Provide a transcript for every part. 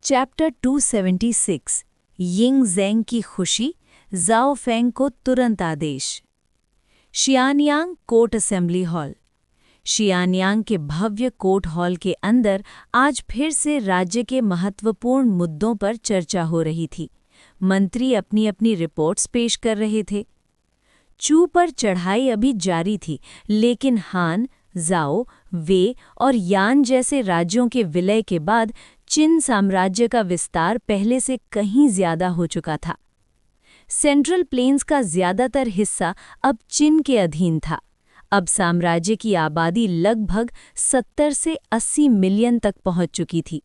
Chapter 276 Ying Zeng की खुशी, Zhao Feng को तुरंत आदेश। शियानयांग कोर्ट असेंबली हॉल। शियानयांग के भव्य कोर्ट हॉल के अंदर आज फिर से राज्य के महत्वपूर्ण मुद्दों पर चर्चा हो रही थी। मंत्री अपनी अपनी रिपोर्ट्स पेश कर रहे थे। चू पर चढ़ाई अभी जारी थी, लेकिन हान, ज़ाओ, वे और यान जैसे राज्यों के विलय के बाद चिन साम्राज्य का विस्तार पहले से कहीं ज्यादा हो चुका था। सेंट्रल प्लेन्स का ज्यादातर हिस्सा अब चिन के अधीन था। अब साम्राज्य की आबादी लगभग 70 से 80 मिलियन तक पहुंच चुकी थी।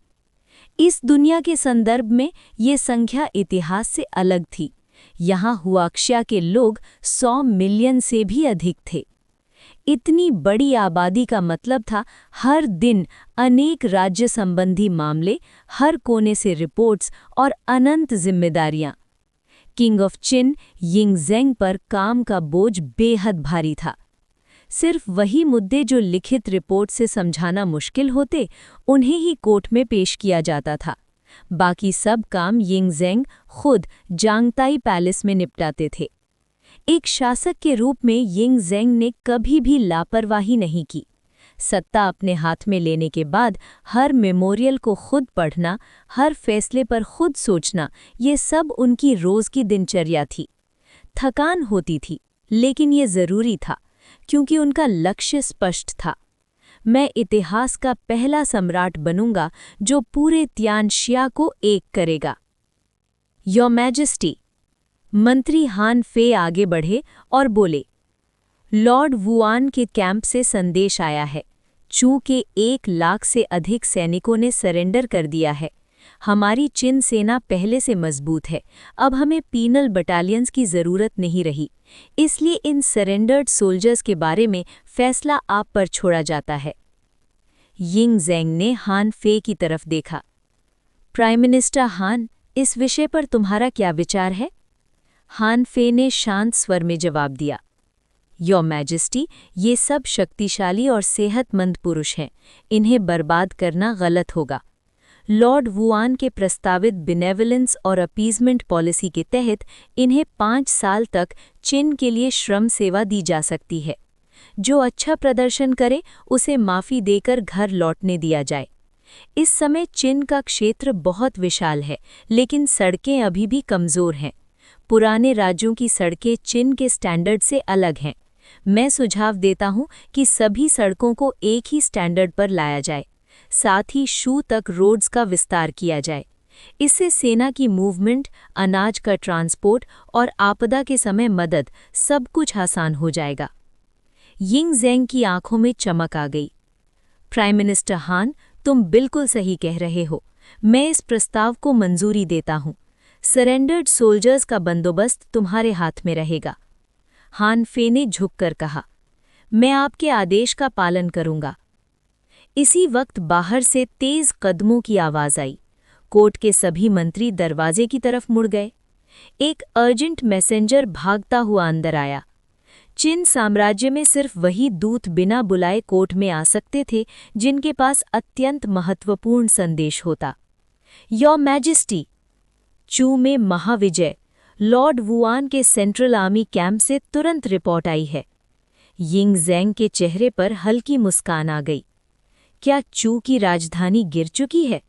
इस दुनिया के संदर्भ में ये संख्या इतिहास से अलग थी। यहाँ हुआक्ष्या के लोग 100 मिलियन से भी अधिक थे। इतनी बड़ी आबादी का मतलब था हर दिन अनेक राज्य संबंधी मामले, हर कोने से रिपोर्ट्स और अनंत जिम्मेदारियां। King of chin Ying Zeng पर काम का बोझ बेहद भारी था। सिर्फ वही मुद्दे जो लिखित रिपोर्ट से समझाना मुश्किल होते, उन्हें ही कोर्ट में पेश किया जाता था। बाकी सब काम यिंग ज़ेंग खुद जांगताई पैलेस में निपटाते थे। एक शासक के रूप में यिंग ज़ेंग ने कभी भी लापरवाही नहीं की। सत्ता अपने हाथ में लेने के बाद हर मेमोरियल को खुद पढ़ना, हर फैसले पर खुद सोचना, ये सब उनकी रोज की दिनचर्या थी। थकान होती थी, लेकिन ये जरूरी था, क्योंकि उनका लक्ष्य स्पष्ट था। मैं इतिहास का पहला सम्राट बनूंगा जो पूरे तियानशिया को एक करेगा। Your majesty. मंत्री हान फे आगे बढ़े और बोले, लॉर्ड वुआन के कैंप से संदेश आया है। चू के 1 लाख से अधिक सैनिकों ने सरेंडर कर दिया है। हमारी चिन सेना पहले से मजबूत है। अब हमें पीनल बटालियंस की ज़रूरत नहीं रही, इसलिए इन सरेंडर्ड सोल्जर्स के बारे में फैसला आप पर छोड़ा जाता है। यिंग ज़ेंग ने हान फे की तरफ देखा। प्राइम मिनिस्टर हान, इस विषय पर तुम्हारा क्या विचार है? हान फे ने शांत स्वर में जवाब दिया, योर मैजेस्टी, ये सब शक्तिशाली और सेहतमंद पुरुष हैं। इन्हें बर्बाद करना गलत होगा। लॉर्ड वुआन के प्रस्तावित बिनेवलेंस और अपीजमेंट पॉलिसी के तहत इन्हें 5 साल तक चिन के लिए श्रम सेवा दी जा सकती है। जो अच्छा प्रदर्शन करे उसे माफ़ी देकर घर लौटने दिया जाए। इस समय चिन का क्षेत्र बहुत विशाल है, लेकिन सड़कें अभी भी कमज़ोर हैं। पुराने राज्यों की सड़कें चिन के स्टैंडर्ड से अलग हैं। मैं सुझाव देता हूं कि सभी सड़कों को एक ही स्टैंडर्ड पर लाया जाए। साथ ही शू तक रोड्स का विस्तार किया जाए। इससे सेना की मूवमेंट, अनाज का ट्रांसपोर्ट और आपदा के समय मदद, सब कुछ आसान हो जाएगा। यिंग ज़ेंग की आंखों में चमक आ गई। प्राइम मिनिस्टर हान, तुम बिल्कुल सही कह रहे हो। मैं इस प्रस्ताव को मंजूरी देता हूं। सरेंडर्ड सोल्जर्स का बंदोबस्त तुम्हारे हाथ में रहेगा। हान फे ने झुककर कहा, मैं आपके आदेश का पालन करूंगा। इसी वक्त बाहर से तेज कदमों की आवाज आई। कोर्ट के सभी मंत्री दरवाजे की तरफ मुड़ गए। एक अर्जेंट मैसेंजर भागता हुआ अंदर आया। चिन साम्राज्य में सिर्फ वही दूत बिना बुलाए कोर्ट में आ सकते थे जिनके पास अत्यंत महत्वपूर्ण संदेश होता। योर मैजेस्टी, चू में महाविजय, लॉर्ड वुआन के सेंट्रल आर्मी कैंप से तुरंत रिपोर्ट आई है। यिंग ज़ेंग के चेहरे पर हल्की मुस्कान आ गई। क्या चू की राजधानी गिर चुकी है?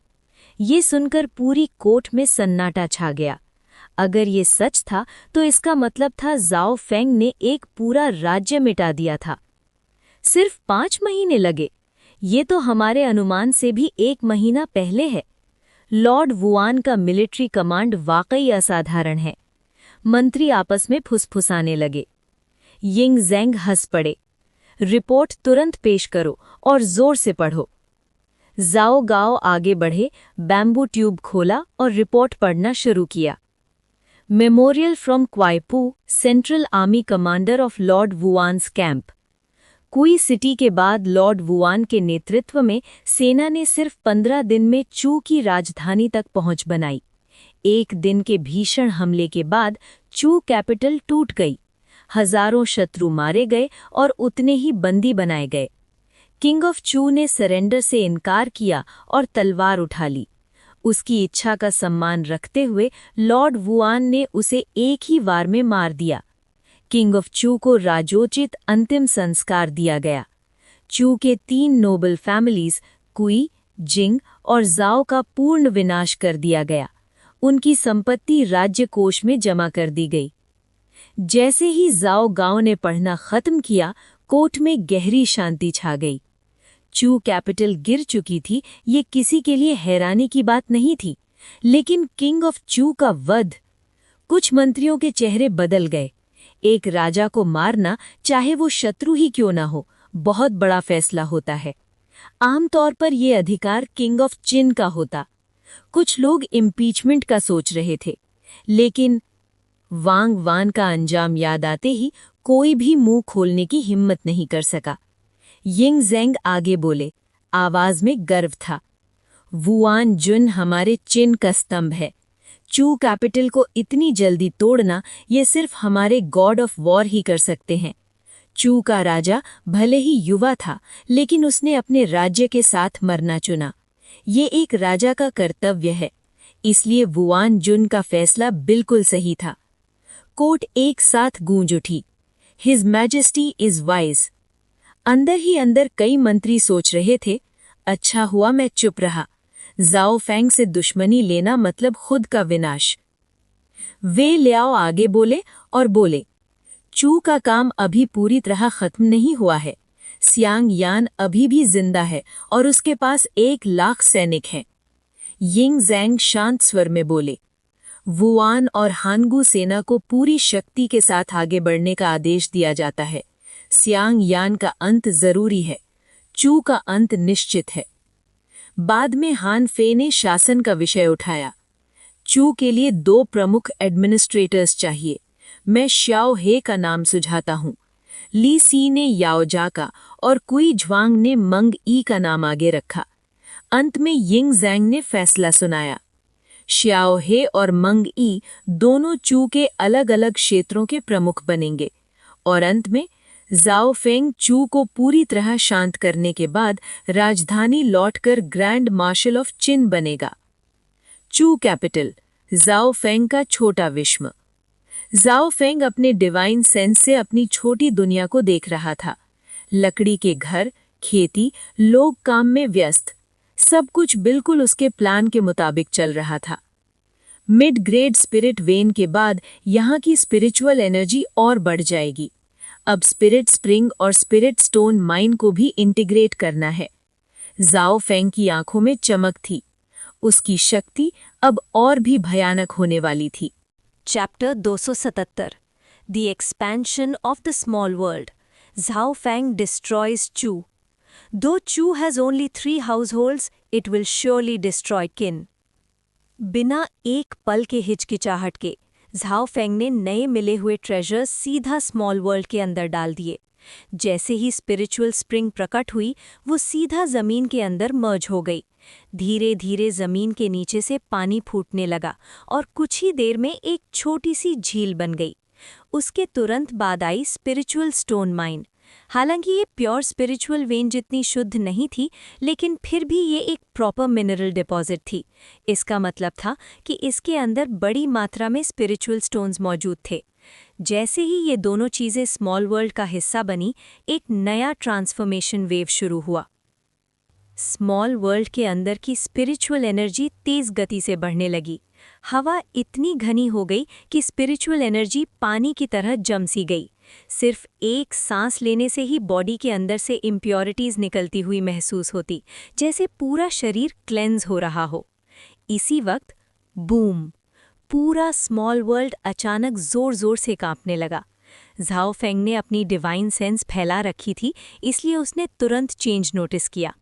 ये सुनकर पूरी कोर्ट में सन्नाटा छा गया। अगर ये सच था तो इसका मतलब था ज़ाओ फेंग ने एक पूरा राज्य मिटा दिया था। सिर्फ 5 महीने लगे? ये तो हमारे अनुमान से भी 1 महीना पहले है। लॉर्ड वुआन का मिलिट्री कमांड वाकई असाधारण है। मंत्री आपस में फुसफुसाने लगे। यिंग ज़ेंग हंस पड़े। रिपोर्ट तुरंत पेश करो और जोर से पढ़ो। ज़ाओ गाओ आगे बढ़े, बैम्बू ट्यूब खोला और रिपोर्ट पढ़ना शुरू किया। Memorial from Kuaipu, central army commander of lord Wuan's camp. Kui city के बाद लॉर्ड वुआन के नेतृत्व में सेना ने सिर्फ 15 दिन में चू की राजधानी तक पहुंच बनाई। 1 दिन के भीषण हमले के बाद चू कैपिटल टूट गई। हजारों शत्रु मारे गए और उतने ही बंदी बनाए गए। किंग ऑफ चू ने सरेंडर से इनकार किया और तलवार उठा ली। उसकी इच्छा का सम्मान रखते हुए लॉर्ड वुआन ने उसे एक ही वार में मार दिया। किंग ऑफ चू को राजोचित अंतिम संस्कार दिया गया। चू के 3 नोबल फैमिलीज कुई, जिंग और जाओ का पूर्ण विनाश कर दिया गया। उनकी संपत्ति राज्य कोष में जमा कर दी गई। जैसे ही जाओ गांव ने पढ़ना खत्म किया, कोर्ट में गहरी शांति छा गई। चू कैपिटल गिर चुकी थी, ये किसी के लिए हैरानी की बात नहीं थी। लेकिन किंग ऑफ चू का वध, कुछ मंत्रियों के चेहरे बदल गए। एक राजा को मारना, चाहे वो शत्रु ही क्यों ना हो, बहुत बड़ा फैसला होता है। आमतौर पर यह अधिकार किंग ऑफ चिन का होता। कुछ लोग इम्पीचमेंट का सोच रहे थे, लेकिन वांग वान का अंजाम याद आते ही कोई भी मुंह खोलने की हिम्मत नहीं कर सका। यिंग ज़ेंग आगे बोले, आवाज में गर्व था। वुआन जुन हमारे चिन का स्तंभ है। चू कैपिटल को इतनी जल्दी तोड़ना, ये सिर्फ हमारे गॉड ऑफ वॉर ही कर सकते हैं। चू का राजा भले ही युवा था, लेकिन उसने अपने राज्य के साथ मरना चुना। ये एक राजा का कर्तव्य है, इसलिए वुआन जुन का फैसला बिल्कुल सही था। कोर्ट एक साथ गूंज उठी, हिज मैजेस्टी इज वाइज। अंदर ही अंदर कई मंत्री सोच रहे थे, अच्छा हुआ मैं चुप रहा। जाओ फेंग से दुश्मनी लेना मतलब खुद का विनाश। वे लियाओ आगे बोले और बोले, चू का काम अभी पूरी तरह खत्म नहीं हुआ है। सियांग यान अभी भी जिंदा है और उसके पास 1 लाख सैनिक हैं। यिंग ज़ेंग शांत स्वर में बोले, वुआन और हानगू सेना को पूरी शक्ति के साथ आगे बढ़ने का आदेश दिया जाता है। सियांग यान का अंत जरूरी है, चू का अंत निश्चित है। बाद में हान फे ने शासन का विषय उठाया। चू के लिए 2 प्रमुख एडमिनिस्ट्रेटर्स चाहिए। मैं श्याओ हे का नाम सुझाता हूँ। ली सी ने याओजा का और कुई झ्वांग ने मंग ई का नाम आगे रखा। अंत में यिंग ज़ेंग ने फैसला सुनाया। श्याओ हे और मंग ई दोनों चू के अलग अलग क्षेत्रों के प्रमुख बनेंगे और अंत में जाओ फेंग चू को पूरी तरह शांत करने के बाद राजधानी लौटकर ग्रैंड मार्शल ऑफ चिन बनेगा। चू कैपिटल, जाओ फेंग का छोटा विश्व। जाओ फेंग अपने डिवाइन सेंस से अपनी छोटी दुनिया को देख रहा था। लकड़ी के घर, खेती, लोग काम में व्यस्त, सब कुछ बिल्कुल उसके प्लान के मुताबिक चल रहा था। मिड ग्रेड स्पिरिट वेन के बाद यहाँ की स्पिरिचुअल एनर्जी और बढ़ जाएगी। अब स्पिरिट स्प्रिंग और स्पिरिट स्टोन माइन को भी इंटीग्रेट करना है। जाओ फेंग की आंखों में चमक थी। उसकी शक्ति अब और भी भयानक होने वाली थी। Chapter 277 the expansion of the small world. Zhao Feng destroys Chu. Though Chu has only 3 households, it will surely destroy Qin. बिना एक पल के हिचकिचाहट के झाओ फेंग ने नए मिले हुए ट्रेजर्स सीधा स्मॉल वर्ल्ड के अंदर डाल दिए। जैसे ही स्पिरिचुअल स्प्रिंग प्रकट हुई, वो सीधा जमीन के अंदर मर्ज हो गई। धीरे धीरे जमीन के नीचे से पानी फूटने लगा और कुछ ही देर में एक छोटी सी झील बन गई। उसके तुरंत बाद आई स्पिरिचुअल स्टोन माइन। हालांकि ये प्योर स्पिरिचुअल वेन जितनी शुद्ध नहीं थी, लेकिन फिर भी ये एक प्रॉपर मिनरल डिपॉजिट थी। इसका मतलब था कि इसके अंदर बड़ी मात्रा में स्पिरिचुअल स्टोन्स मौजूद थे। जैसे ही ये दोनों चीज़ें स्मॉल वर्ल्ड का हिस्सा बनी, एक नया ट्रांसफॉर्मेशन वेव शुरू हुआ। स्मॉल वर्ल्ड के अंदर की स्पिरिचुअल एनर्जी तेज़ गति से बढ़ने लगी। हवा इतनी घनी हो गई कि स्पिरिचुअल एनर्जी पानी की तरह जम सी गई। सिर्फ एक सांस लेने से ही बॉडी के अंदर से इम्प्योरिटीज़ निकलती हुई महसूस होती, जैसे पूरा शरीर क्लेंज हो रहा हो। इसी वक्त बूम, पूरा स्मॉल वर्ल्ड अचानक ज़ोर-ज़ोर से कांपने लगा। झाओ फेंग ने अपनी डिवाइन सेंस फैला रखी थी, इसलिए उसने तुरंत चेंज नोटिस किया।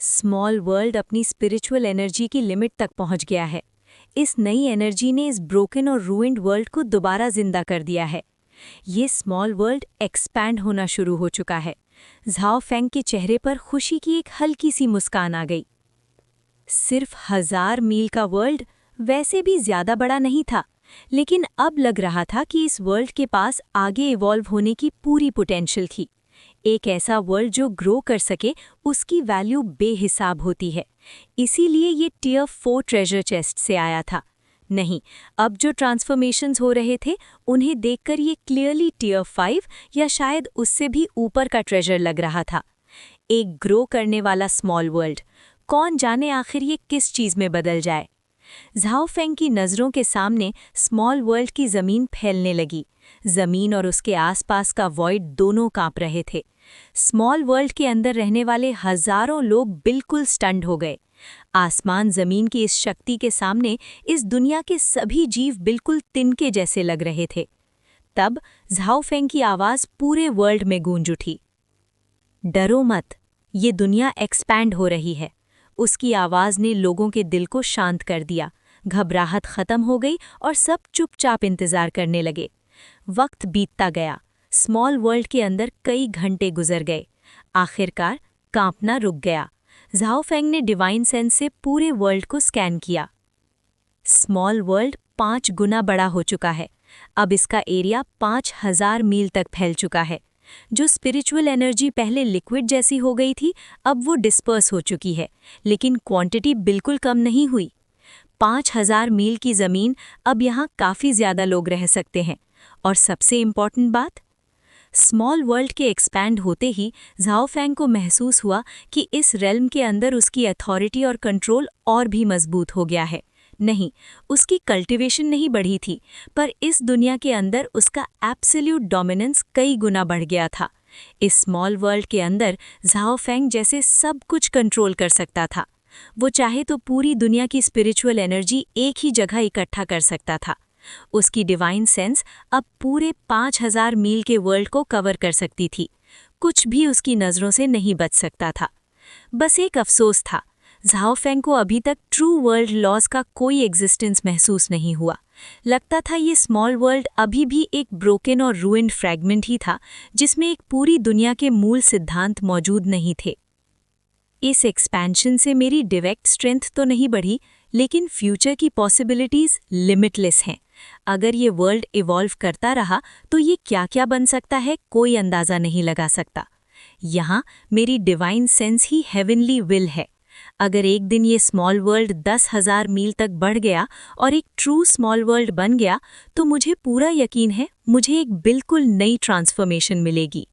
स्मॉल वर्ल्ड अपनी स्पिरिचुअल एनर्जी की लिमिट तक पहुंच गया है। इस नई एनर्जी ने इस ब्रोकन और रूइंड वर्ल्ड को दोबारा जिंदा कर दिया है। ये स्मॉल वर्ल्ड एक्सपैंड होना शुरू हो चुका है। झाओ फेंग के चेहरे पर खुशी की एक हल्की सी मुस्कान आ गई। सिर्फ 1000 मील का वर्ल्ड वैसे भी ज्यादा बड़ा नहीं था, लेकिन अब लग रहा था कि इस वर्ल्ड के पास आगे इवॉल्व होने की पूरी पोटेंशियल थी। एक ऐसा वर्ल्ड जो ग्रो कर सके उसकी वैल्यू बेहिसाब होती है। इसीलिए ये टियर 4 ट्रेजर चेस्ट से आया था। नहीं, अब जो ट्रांसफॉर्मेशंस हो रहे थे उन्हें देखकर ये क्लियरली टियर 5 या शायद उससे भी ऊपर का ट्रेजर लग रहा था। एक ग्रो करने वाला स्मॉल वर्ल्ड, कौन जाने आखिर ये किस चीज़ में बदल जाए। झाओ फेंग की नज़रों के सामने स्मॉल वर्ल्ड की ज़मीन फैलने लगी। ज़मीन और उसके आसपास का वॉइड दोनों कांप रहे थे। स्मॉल वर्ल्ड के अंदर रहने वाले हज़ारों लोग बिल्कुल स्टन्ड हो गए। आसमान ज़मीन की इस शक्ति के सामने इस दुनिया के सभी जीव बिल्कुल तिनके जैसे लग रहे थे। तब झाओ फेंग की आवाज़ पूरे वर्ल्ड में गूंज उठी। डरो मत, ये दुनिया एक्सपैंड हो रही है। उसकी आवाज़ ने लोगों के दिल को शांत कर दिया। घबराहट खत्म हो गई और सब चुपचाप इंतज़ार करने लगे। वक्त बीतता गया। स्मॉल वर्ल्ड के अंदर कई घंटे गुजर गए। आखिरकार कांपना रुक गया। झाओ फेंग ने डिवाइन सेंस से पूरे वर्ल्ड को स्कैन किया। स्मॉल वर्ल्ड 5 गुना बड़ा हो चुका है। अब इसका एरिया 5000 मील तक फैल चुका है। जो स्पिरिचुअल एनर्जी पहले लिक्विड जैसी हो गई थी, अब वो डिस्पर्स हो चुकी है, लेकिन क्वांटिटी बिल्कुल कम नहीं हुई। 5000 मील की ज़मीन, अब यहाँ काफ़ी ज़्यादा लोग रह सकते हैं। और सबसे इम्पॉर्टेंट बात, स्मॉल वर्ल्ड के एक्सपैंड होते ही झाओ फेंग को महसूस हुआ कि इस रेल्म के अंदर उसकी अथॉरिटी और कंट्रोल और भी मजबूत हो गया है। नहीं, उसकी कल्टीवेशन नहीं बढ़ी थी, पर इस दुनिया के अंदर उसका एब्सोल्यूट डोमिनेंस कई गुना बढ़ गया था। इस स्मॉल वर्ल्ड के अंदर झाओ फेंग जैसे सब कुछ कंट्रोल कर सकता था। वो चाहे तो पूरी दुनिया की स्पिरिचुअल एनर्जी एक ही जगह इकट्ठा कर सकता था। उसकी डिवाइन सेंस अब पूरे 5000 मील के वर्ल्ड को कवर कर सकती थी। कुछ भी उसकी नज़रों से नहीं बच सकता था। बस एक अफसोस था, झाओ फेंग को अभी तक ट्रू वर्ल्ड लॉज का कोई एग्जिस्टेंस महसूस नहीं हुआ। लगता था ये स्मॉल वर्ल्ड अभी भी एक ब्रोकन और रूइंड फ्रैगमेंट ही था, जिसमें एक पूरी दुनिया के मूल सिद्धांत मौजूद नहीं थे। इस एक्सपेंशन से मेरी डायरेक्ट स्ट्रेंथ तो नहीं बढ़ी, लेकिन फ्यूचर की पॉसिबिलिटीज़ लिमिटलेस हैं। अगर ये वर्ल्ड इवॉल्व करता रहा तो ये क्या क्या बन सकता है, कोई अंदाज़ा नहीं लगा सकता। यहाँ मेरी divine sense he heavenly will है। अगर एक दिन ये स्मॉल वर्ल्ड 10,000 मील तक बढ़ गया और एक ट्रू स्मॉल वर्ल्ड बन गया, तो मुझे पूरा यकीन है मुझे एक बिल्कुल नई ट्रांसफॉर्मेशन मिलेगी।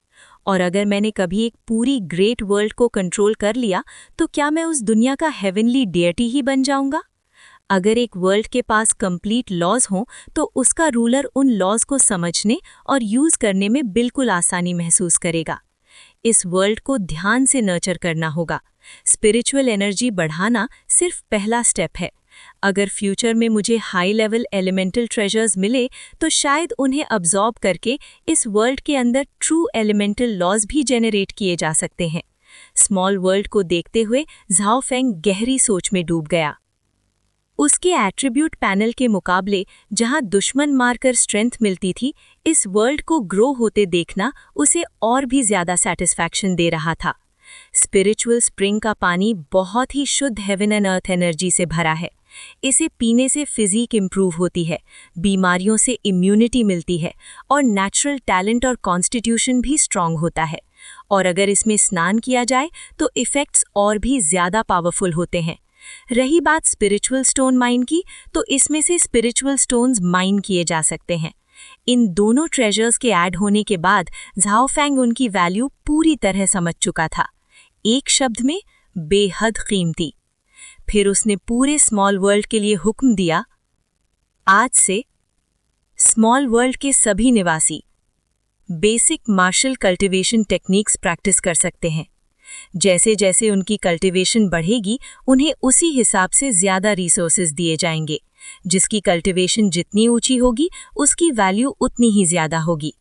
और अगर मैंने कभी एक पूरी ग्रेट वर्ल्ड को कंट्रोल कर लिया, तो क्या मैं उस दुनिया का हेवनली डियटी ही बन जाऊंगा? अगर एक वर्ल्ड के पास कंप्लीट लॉज हों, तो उसका रूलर उन लॉज को समझने और यूज़ करने में बिल्कुल आसानी महसूस करेगा। इस वर्ल्ड को ध्यान से नर्चर करना होगा। स्पिरिचुअल एनर्जी बढ़ाना सिर्फ पहला स्टेप है। अगर फ्यूचर में मुझे हाई लेवल एलिमेंटल ट्रेजर्स मिले, तो शायद उन्हें अब्जॉर्ब करके इस वर्ल्ड के अंदर ट्रू एलिमेंटल लॉज भी जेनरेट किए जा सकते हैं। स्मॉल वर्ल्ड को देखते हुए झाओ फेंग गहरी सोच में डूब गया। उसके एट्रीब्यूट पैनल के मुकाबले जहां दुश्मन मारकर स्ट्रेंथ मिलती थी, इस वर्ल्ड को ग्रो होते देखना उसे और भी ज़्यादा सेटिस्फैक्शन दे रहा था। स्पिरिचुअल स्प्रिंग का पानी बहुत ही शुद्ध हेवन एंड अर्थ एनर्जी से भरा है। इसे पीने से फिजिक इम्प्रूव होती है, बीमारियों से इम्यूनिटी मिलती है और नेचुरल टैलेंट और कॉन्स्टिट्यूशन भी स्ट्रांग होता है। और अगर इसमें स्नान किया जाए तो इफ़ेक्ट्स और भी ज़्यादा पावरफुल होते हैं। रही बात स्पिरिचुअल स्टोन माइन की, तो इसमें से स्पिरिचुअल स्टोन्स माइन किए जा सकते हैं। इन दोनों ट्रेजर्स के ऐड होने के बाद झाओ फेंग उनकी वैल्यू पूरी तरह समझ चुका था। एक शब्द में, बेहद कीमती। फिर उसने पूरे स्मॉल वर्ल्ड के लिए हुक्म दिया, आज से स्मॉल वर्ल्ड के सभी निवासी basic martial cultivation techniques practice कर सकते हैं। जैसे जैसे उनकी कल्टीवेशन बढ़ेगी, उन्हें उसी हिसाब से ज़्यादा रिसोर्सेज दिए जाएंगे। जिसकी कल्टीवेशन जितनी ऊंची होगी, उसकी वैल्यू उतनी ही ज़्यादा होगी।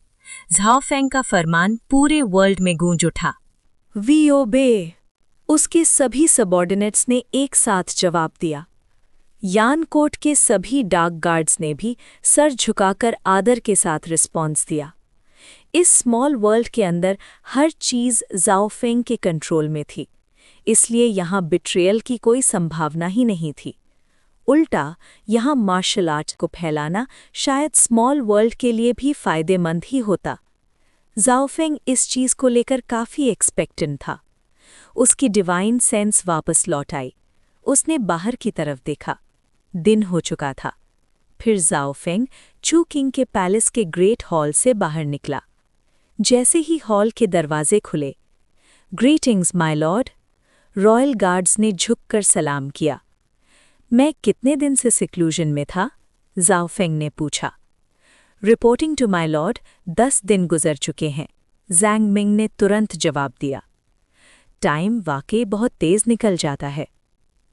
झाओ फेंग का फरमान पूरे वर्ल्ड में गूंज उठा। वी ओबे। उसके सभी सबॉर्डिनेट्स ने एक साथ जवाब दिया। यानकोट के सभी डार्क गार्ड्स ने भी सर झुकाकर आदर के साथ रिस्पॉन्स दिया। इस स्मॉल वर्ल्ड के अंदर हर चीज़ झाओ फेंग के कंट्रोल में थी, इसलिए यहाँ बिट्रेयल की कोई संभावना ही नहीं थी। उल्टा यहाँ मार्शल आर्ट को फैलाना शायद स्मॉल वर्ल्ड के लिए भी फायदेमंद ही होता। ज़ाओ फेंग इस चीज़ को लेकर काफ़ी एक्सपेक्टेंट था। उसकी डिवाइन सेंस वापस लौट आई। उसने बाहर की तरफ देखा। दिन हो चुका था। फिर ज़ाओ फेंग चू किंग के पैलेस के ग्रेट हॉल से बाहर निकला। जैसे ही हॉल के दरवाजे खुले, greetings my Lord, royal guards ने झुककर सलाम किया। मैं कितने दिन से सिक्लूजन में था? ज़ाओ फेंग ने पूछा। रिपोर्टिंग टू माय लॉर्ड, 10 दिन गुजर चुके हैं, ज़ैंग मिंग ने तुरंत जवाब दिया। टाइम वाकई बहुत तेज़ निकल जाता है।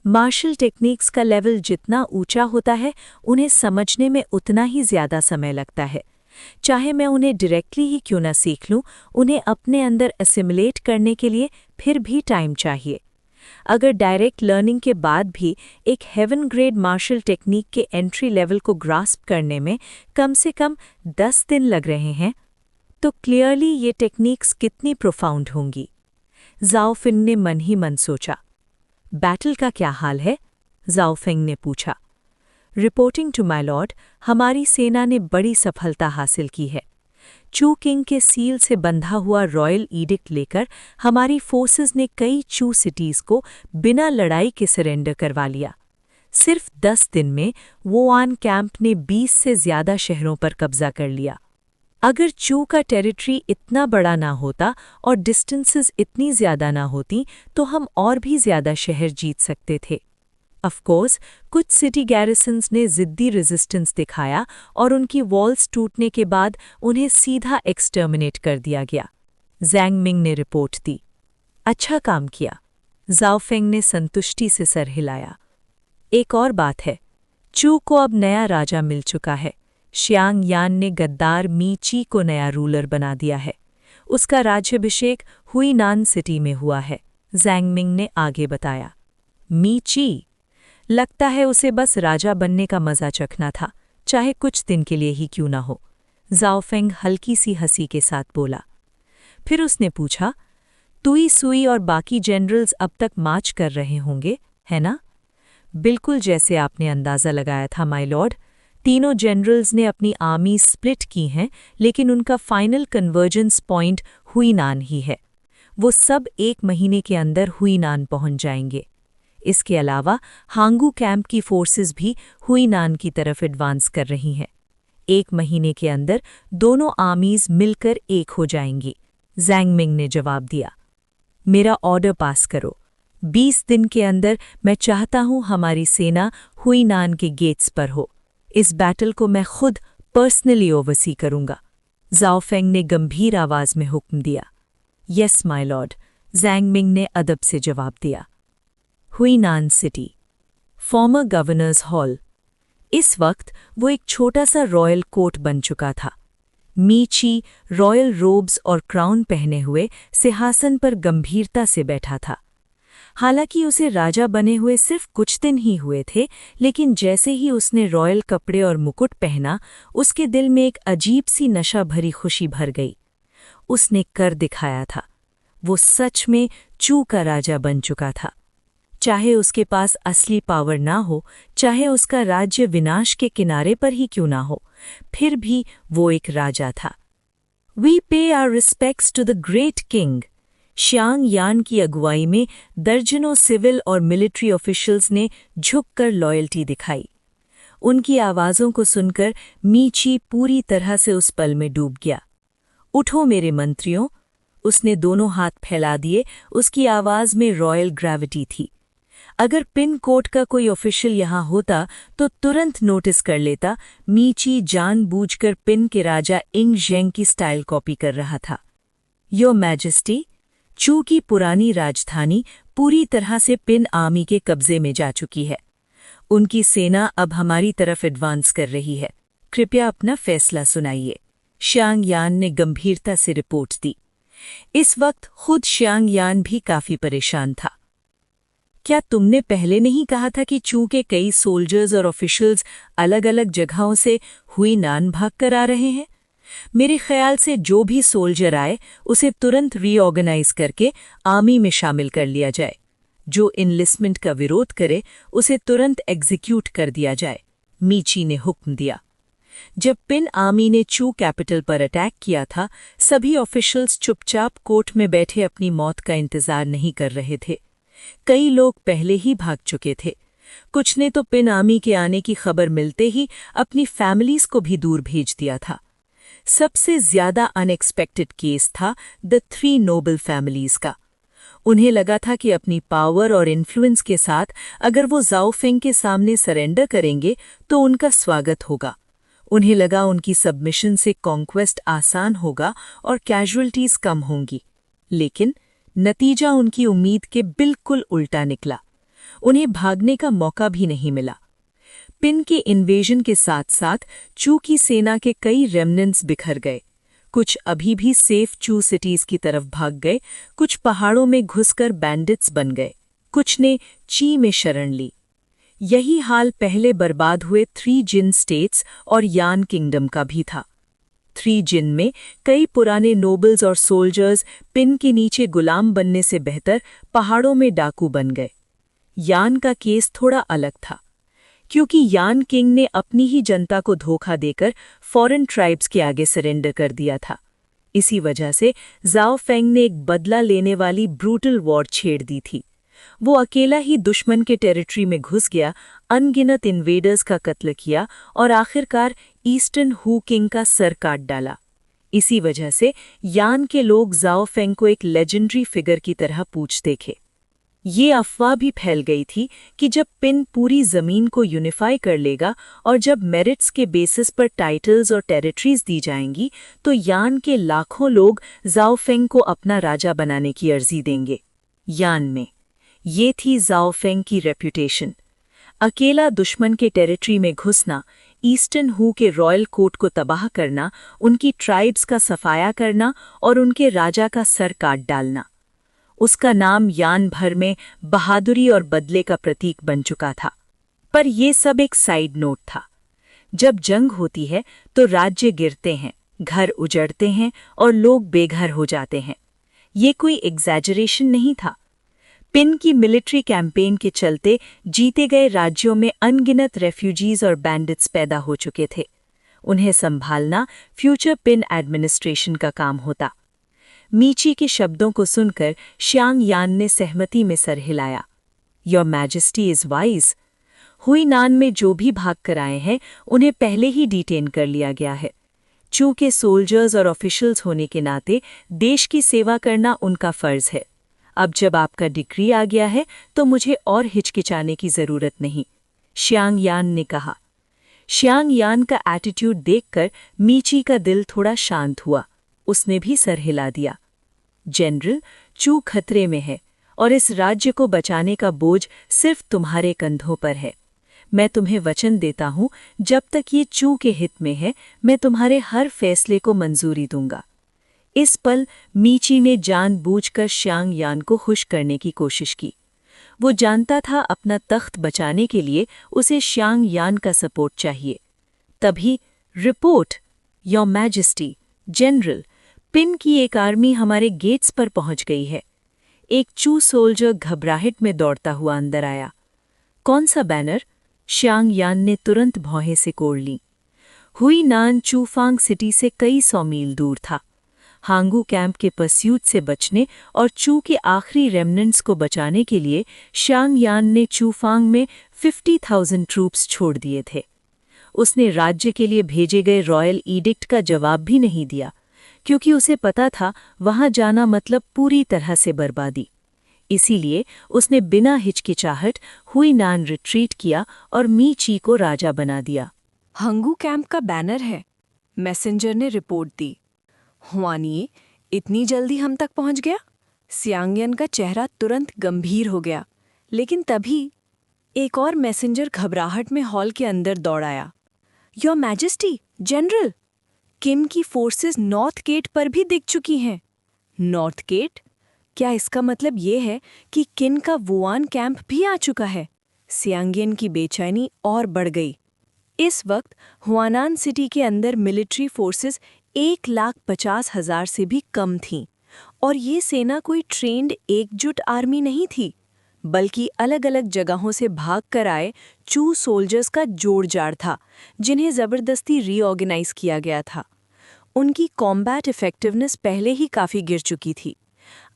मार्शल टेक्निक्स का लेवल जितना ऊंचा होता है, उन्हें समझने में उतना ही ज़्यादा समय लगता है। चाहे मैं उन्हें डायरेक्टली ही क्यों ना सीख लूं, उन्हें अपने अंदर एसिमुलेट करने के लिए फिर भी टाइम चाहिए। अगर डायरेक्ट लर्निंग के बाद भी एक हेवन ग्रेड मार्शल टेक्निक के एंट्री लेवल को ग्रास्प करने में कम से कम 10 दिन लग रहे हैं, तो क्लियरली ये टेक्निक्स कितनी प्रोफाउंड होंगी। ज़ाओ फेंग ने मन ही मन सोचा। बैटल का क्या हाल है? ज़ाओ फेंग ने पूछा। रिपोर्टिंग टू माय लॉर्ड, हमारी सेना ने बड़ी सफलता हासिल की है। चू किंग के सील से बंधा हुआ रॉयल एडिक्ट लेकर हमारी फोर्सेस ने कई चू सिटीज़ को बिना लड़ाई के सरेंडर करवा लिया। सिर्फ 10 दिन में वोआन कैंप ने 20 से ज़्यादा शहरों पर कब्जा कर लिया। अगर चू का टेरिटरी इतना बड़ा ना होता और डिस्टेंसेस इतनी ज़्यादा ना होती, तो हम और भी ज़्यादा शहर जीत सकते थे। ऑफ कोर्स, कुछ सिटी गैरिसन्स ने ज़िद्दी रेजिस्टेंस दिखाया और उनकी वॉल्स टूटने के बाद उन्हें सीधा एक्सटर्मिनेट कर दिया गया, ज़ैंग मिंग ने रिपोर्ट दी। अच्छा काम किया, ज़ाओ फेंग ने संतुष्टि से सर हिलाया। एक और बात है, चू को अब नया राजा मिल चुका है। शियांग यान ने गद्दार मी ची को नया रूलर बना दिया है। उसका राज्याभिषेक हुईनान सिटी में हुआ है, ज़ैंग मिंग ने आगे बताया। मी ची? लगता है उसे बस राजा बनने का मज़ा चखना था, चाहे कुछ दिन के लिए ही क्यों ना हो, ज़ाओ फेंग हल्की सी हंसी के साथ बोला। फिर उसने पूछा, तुई सुई और बाकी जनरल्स अब तक मार्च कर रहे होंगे, है ना? बिल्कुल जैसे आपने अंदाज़ा लगाया था माय लॉर्ड। तीनों जनरल्स ने अपनी आर्मी स्प्लिट की हैं, लेकिन उनका फाइनल कन्वर्जेंस पॉइंट हुईनान ही है। वो सब 1 महीने के अंदर हुईनान पहुंच जाएंगे। इसके अलावा हांगू कैंप की फोर्सेस भी हुईनान की तरफ एडवांस कर रही हैं। 1 महीने के अंदर दोनों आर्मीज मिलकर एक हो जाएंगी, ज़ैंग मिंग ने जवाब दिया। मेरा ऑर्डर पास करो। 20 दिन के अंदर मैं चाहता हूं हमारी सेना हुईनान के गेट्स पर हो। इस बैटल को मैं खुद पर्सनली ओवरसी करूंगा, ज़ाओ फेंग ने गंभीर आवाज में हुक्म दिया। Yes my Lord, Zhang Ming ने अदब से जवाब दिया। हुईनान सिटी, फॉर्मर गवर्नर्स हॉल। इस वक्त वो एक छोटा सा रॉयल कोर्ट बन चुका था। मी ची रॉयल रोब्स और क्राउन पहने हुए सिंहासन पर गंभीरता से बैठा था। हालांकि उसे राजा बने हुए सिर्फ कुछ दिन ही हुए थे, लेकिन जैसे ही उसने रॉयल कपड़े और मुकुट पहना, उसके दिल में एक अजीब सी नशा भरी खुशी भर गई। उसने कर दिखाया था। वो सच में चू का राजा बन चुका था। चाहे उसके पास असली पावर ना हो, चाहे उसका राज्य विनाश के किनारे पर ही क्यों ना हो, फिर भी वो एक राजा था। We pay our respects to the great king. Xiang Yan की अगुवाई में दर्जनों सिविल और मिलिट्री ऑफिशियल्स ने झुककर लॉयल्टी दिखाई। उनकी आवाज़ों को सुनकर मी ची पूरी तरह से उस पल में डूब गया। उठो मेरे मंत्रियों, उसने दोनों हाथ फैला दिए। उसकी आवाज़ में रॉयल ग्रेविटी थी। अगर पिन कोड का कोई ऑफिशियल यहाँ होता तो तुरंत नोटिस कर लेता, मी ची जानबूझकर पिन के राजा इंग ज़ेंग की स्टाइल कॉपी कर रहा था। योर मैजेस्टी, चू की पुरानी राजधानी पूरी तरह से पिन आर्मी के कब्जे में जा चुकी है। उनकी सेना अब हमारी तरफ एडवांस कर रही है। कृपया अपना फैसला सुनाइए, शियांग यान ने गंभीरता से रिपोर्ट दी। इस वक्त खुद शियांग यान भी काफी परेशान था। क्या तुमने पहले नहीं कहा था कि चू के कई सोल्जर्स और ऑफिशियल्स अलग अलग जगहों से हुईनान भाग कर आ रहे हैं? मेरे ख्याल से जो भी सोल्जर आए उसे तुरंत रीऑर्गेनाइज करके आर्मी में शामिल कर लिया जाए। जो इनलिस्टमेंट का विरोध करे उसे तुरंत एग्जीक्यूट कर दिया जाए, मी ची ने हुक्म दिया। जब पिन आर्मी ने चू कैपिटल पर अटैक किया था, सभी ऑफिशियल्स चुपचाप कोर्ट में बैठे अपनी मौत का इंतजार नहीं कर रहे थे। कई लोग पहले ही भाग चुके थे। कुछ ने तो पिन आर्मी के आने की खबर मिलते ही अपनी फैमिलीज को भी दूर भेज दिया था। सबसे ज्यादा अनएक्सपेक्टेड केस था द 3 नोबल फैमिलीज का। उन्हें लगा था कि अपनी पावर और इन्फ्लुएंस के साथ अगर वो जाओ फेंग के सामने सरेंडर करेंगे तो उनका स्वागत होगा। उन्हें लगा उनकी सबमिशन से कॉन्क्वेस्ट आसान होगा और कैजुअल्टीज कम होंगी। लेकिन नतीजा उनकी उम्मीद के बिल्कुल उल्टा निकला। उन्हें भागने का मौका भी नहीं मिला। पिन के इन्वेजन के साथ साथ चू की सेना के कई रेमनेंट्स बिखर गए। कुछ अभी भी सेफ चू सिटीज की तरफ भाग गए, कुछ पहाड़ों में घुसकर बैंडिट्स बन गए, कुछ ने ची में शरण ली। यही हाल पहले बर्बाद हुए 3 जिन स्टेट्स और यान किंगडम का भी था। 3 जिन में कई पुराने नोबल्स और सोल्जर्स पिन के नीचे गुलाम बनने से बेहतर पहाड़ों में डाकू बन गए। यान का केस थोड़ा अलग था, क्योंकि यान किंग ने अपनी ही जनता को धोखा देकर फॉरेन ट्राइब्स के आगे सरेंडर कर दिया था। इसी वजह से जाओ फेंग ने एक बदला लेने वाली ब्रूटल वॉर छेड़ दी थी। वो अकेला ही दुश्मन के टेरिटरी में घुस गया, अनगिनत इन्वेडर्स का कत्ल किया और आखिरकार ईस्टर्न हू किंग का सर काट डाला। इसी वजह से यान के लोग जाओ फेंग को एक लेजेंडरी फिगर की तरह पूजते थे। ये अफवाह भी फैल गई थी कि जब पिन पूरी जमीन को यूनिफाई कर लेगा और जब मेरिट्स के बेसिस पर टाइटल्स और टेरिटरीज दी जाएंगी तो यान के लाखों लोग जाओ फेंग को अपना राजा बनाने की अर्जी देंगे। यान में ये थी जाओ फेंग की रेप्यूटेशन। अकेला दुश्मन के टेरिटरी में घुसना, ईस्टर्न हू के रॉयल कोर्ट को तबाह करना, उनकी ट्राइब्स का सफाया करना और उनके राजा का सर काट डालना। उसका नाम यान भर में बहादुरी और बदले का प्रतीक बन चुका था। पर यह सब एक साइड नोट था। जब जंग होती है तो राज्य गिरते हैं, घर उजड़ते हैं और लोग बेघर हो जाते हैं। ये कोई एग्जैजरेशन नहीं था। पिन की मिलिट्री कैंपेन के चलते जीते गए राज्यों में अनगिनत रेफ्यूजीज और बैंडिट्स पैदा हो चुके थे। उन्हें संभालना फ्यूचर पिन एडमिनिस्ट्रेशन का काम होता। मीची के शब्दों को सुनकर श्यांग यान ने सहमति में सर हिलाया। Your majesty is wise. Huinan में जो भी भाग कर आए हैं उन्हें पहले ही डिटेन कर लिया गया है। चूंकि सोल्जर्स और ऑफिशियल्स होने के नाते देश की सेवा करना उनका फर्ज है। अब जब आपका डिग्री आ गया है तो मुझे और हिचकिचाने की जरूरत नहीं, श्यांग यान ने कहा। श्यांग यान का एटीट्यूड देखकर मीची का दिल थोड़ा शांत हुआ। उसने भी सर हिला दिया। जनरल, चू खतरे में है और इस राज्य को बचाने का बोझ सिर्फ तुम्हारे कंधों पर है। मैं तुम्हें वचन देता हूं, जब तक ये चू के हित में है, मैं तुम्हारे हर फैसले को मंजूरी दूंगा। इस पल मीची ने जानबूझकर श्यांग यान को खुश करने की कोशिश की। वो जानता था अपना तख्त बचाने के लिए उसे श्यांग यान का सपोर्ट चाहिए। तभी report, your majesty, general, pin की एक आर्मी हमारे गेट्स पर पहुंच गई है। एक चू सोल्जर घबराहट में दौड़ता हुआ अंदर आया। कौन सा बैनर? श्यांग यान ने तुरंत भौहें से कोड़ ली। हुईनान चूफांग सिटी से कई 100 मील दूर था। हांगू कैंप के परस्यूट से बचने और चू के आखिरी रेमनेंट्स को बचाने के लिए श्यांग यान ने चूफांग में 50,000 ट्रूप्स छोड़ दिए थे। उसने राज्य के लिए भेजे गए रॉयल एडिक्ट का जवाब भी नहीं दिया, क्योंकि उसे पता था वहां जाना मतलब पूरी तरह से बर्बादी। इसीलिए उसने बिना हिचकिचाहट हुईनान रिट्रीट किया और मीची को राजा बना दिया। हंगू कैंप का बैनर है, मैसेंजर ने रिपोर्ट दी। हुआनिए, इतनी जल्दी हम तक पहुंच गया? सियांगयन का चेहरा तुरंत गंभीर हो गया। लेकिन तभी एक और मैसेंजर घबराहट में हॉल के अंदर दौड़ आया। योर मैजेस्टी, जनरल, किम की फोर्सेस नॉर्थ गेट पर भी दिख चुकी हैं। North gate? क्या इसका मतलब ये है कि किन का वुआन कैंप भी आ चुका है? सियांगयन की बेचैनी और बढ़ गई। इस वक्त हुआनान सिटी के अंदर मिलिट्री फोर्सेस 1,50,000 से भी कम थीं, और ये सेना कोई ट्रेंड एकजुट आर्मी नहीं थी, बल्कि अलग अलग जगहों से भाग कर आए चू सोल्जर्स का जोड़ जाड़ था, जिन्हें ज़बरदस्ती रीऑर्गेनाइज किया गया था। उनकी कॉम्बैट इफेक्टिवनेस पहले ही काफ़ी गिर चुकी थी।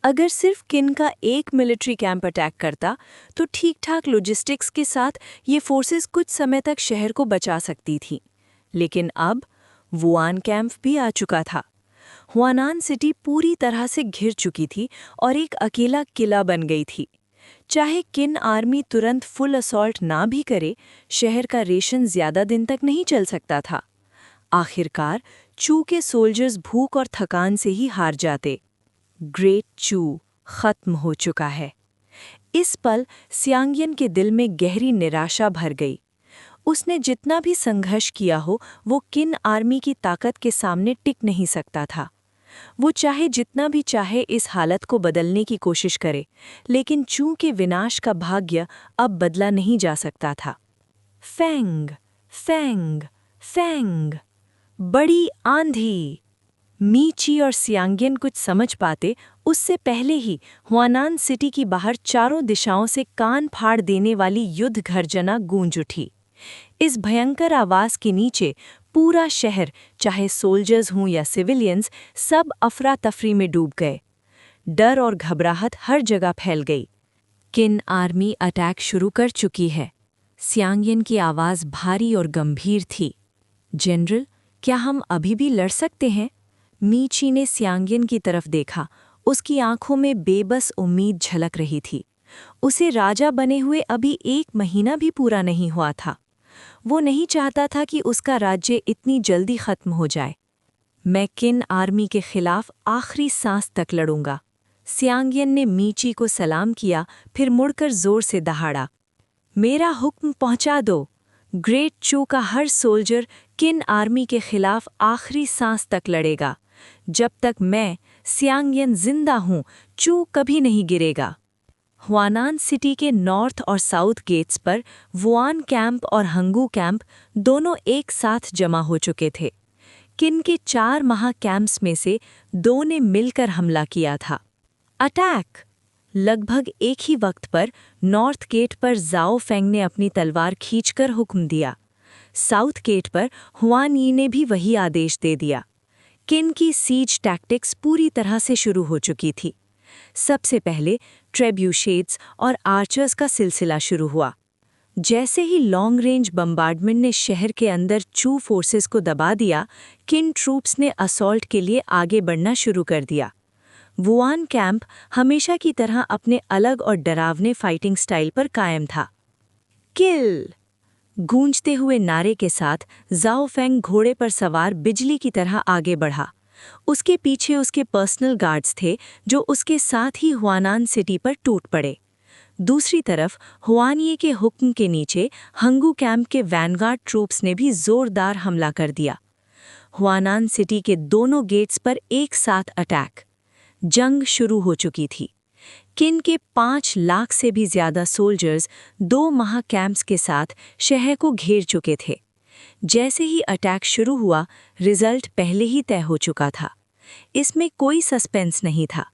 अगर सिर्फ किन का एक मिलिट्री कैंप अटैक करता तो ठीक ठाक लॉजिस्टिक्स के साथ ये फोर्सेस कुछ समय तक शहर को बचा सकती थीं। लेकिन अब वुआन कैंप भी आ चुका था। हुआनान सिटी पूरी तरह से घिर चुकी थी और एक अकेला किला बन गई थी। चाहे किन आर्मी तुरंत फुल असॉल्ट ना भी करे, शहर का रेशन ज्यादा दिन तक नहीं चल सकता था। आखिरकार चू के सोल्जर्स भूख और थकान से ही हार जाते। ग्रेट चू खत्म हो चुका है। इस पल सियांगियन के दिल में गहरी निराशा भर गई। उसने जितना भी संघर्ष किया हो, वो किन आर्मी की ताकत के सामने टिक नहीं सकता था। वो चाहे जितना भी चाहे इस हालत को बदलने की कोशिश करे, लेकिन चू के विनाश का भाग्य अब बदला नहीं जा सकता था। फैंग, फैंग, फैंग, बड़ी आंधी। मीची और सियांगियन कुछ समझ पाते उससे पहले ही हुआनान सिटी की बाहर चारों दिशाओं से कान फाड़ देने वाली युद्ध गर्जना गूंज उठी। इस भयंकर आवाज के नीचे पूरा शहर, चाहे सोल्जर्स हों या सिविलियंस, सब अफरा तफरी में डूब गए। डर और घबराहट हर जगह फैल गई। किन आर्मी अटैक शुरू कर चुकी है। सियांगियन की आवाज़ भारी और गंभीर थी। जनरल, क्या हम अभी भी लड़ सकते हैं? मीची ने सियांगियन की तरफ देखा। उसकी आंखों में बेबस उम्मीद झलक रही थी। उसे राजा बने हुए अभी 1 महीना भी पूरा नहीं हुआ था। वो नहीं चाहता था कि उसका राज्य इतनी जल्दी खत्म हो जाए। मैं किन आर्मी के खिलाफ आखिरी सांस तक लड़ूंगा। सियांगियन ने मीची को सलाम किया, फिर मुड़कर जोर से दहाड़ा। मेरा हुक्म पहुंचा दो। ग्रेट चू का हर सोल्जर किन आर्मी के खिलाफ आखिरी सांस तक लड़ेगा। जब तक मैं सियांगियन जिंदा हूं, चू कभी नहीं गिरेगा। हुआनान सिटी के नॉर्थ और साउथ गेट्स पर वुआन कैंप और हंगू कैंप दोनों एक साथ जमा हो चुके थे। किन के 4 महा कैंप्स में से 2 ने मिलकर हमला किया था। अटैक! लगभग एक ही वक्त पर नॉर्थ गेट पर जाओ फेंग ने अपनी तलवार खींचकर हुक्म दिया। साउथ गेट पर हुआन यी ने भी वही आदेश दे दिया। किन की सीज टैक्टिक्स पूरी तरह से शुरू हो चुकी थी। सबसे पहले ट्रेब्यूशेट्स और आर्चर्स का सिलसिला शुरू हुआ। जैसे ही लॉन्ग रेंज बम्बार्डमेंट ने शहर के अंदर चू फोर्सेस को दबा दिया, किन ट्रूप्स ने असॉल्ट के लिए आगे बढ़ना शुरू कर दिया। वुआन कैंप हमेशा की तरह अपने अलग और डरावने फाइटिंग स्टाइल पर कायम था। किल! गूंजते हुए नारे के साथ जाओ फेंग घोड़े पर सवार बिजली की तरह आगे बढ़ा। उसके पीछे उसके पर्सनल गार्ड्स थे, जो उसके साथ ही हुआनान सिटी पर टूट पड़े। दूसरी तरफ हुआनिये के हुक्म के नीचे हंगू कैंप के वैनगार्ड ट्रूप्स ने भी जोरदार हमला कर दिया। हुआनान सिटी के दोनों गेट्स पर एक साथ अटैक। जंग शुरू हो चुकी थी। किन के 5 लाख से भी ज्यादा सोल्जर्स 2 महा कैंप्स के साथ शहर को घेर चुके थे। जैसे ही अटैक शुरू हुआ, रिजल्ट पहले ही तय हो चुका था। इसमें कोई सस्पेंस नहीं था।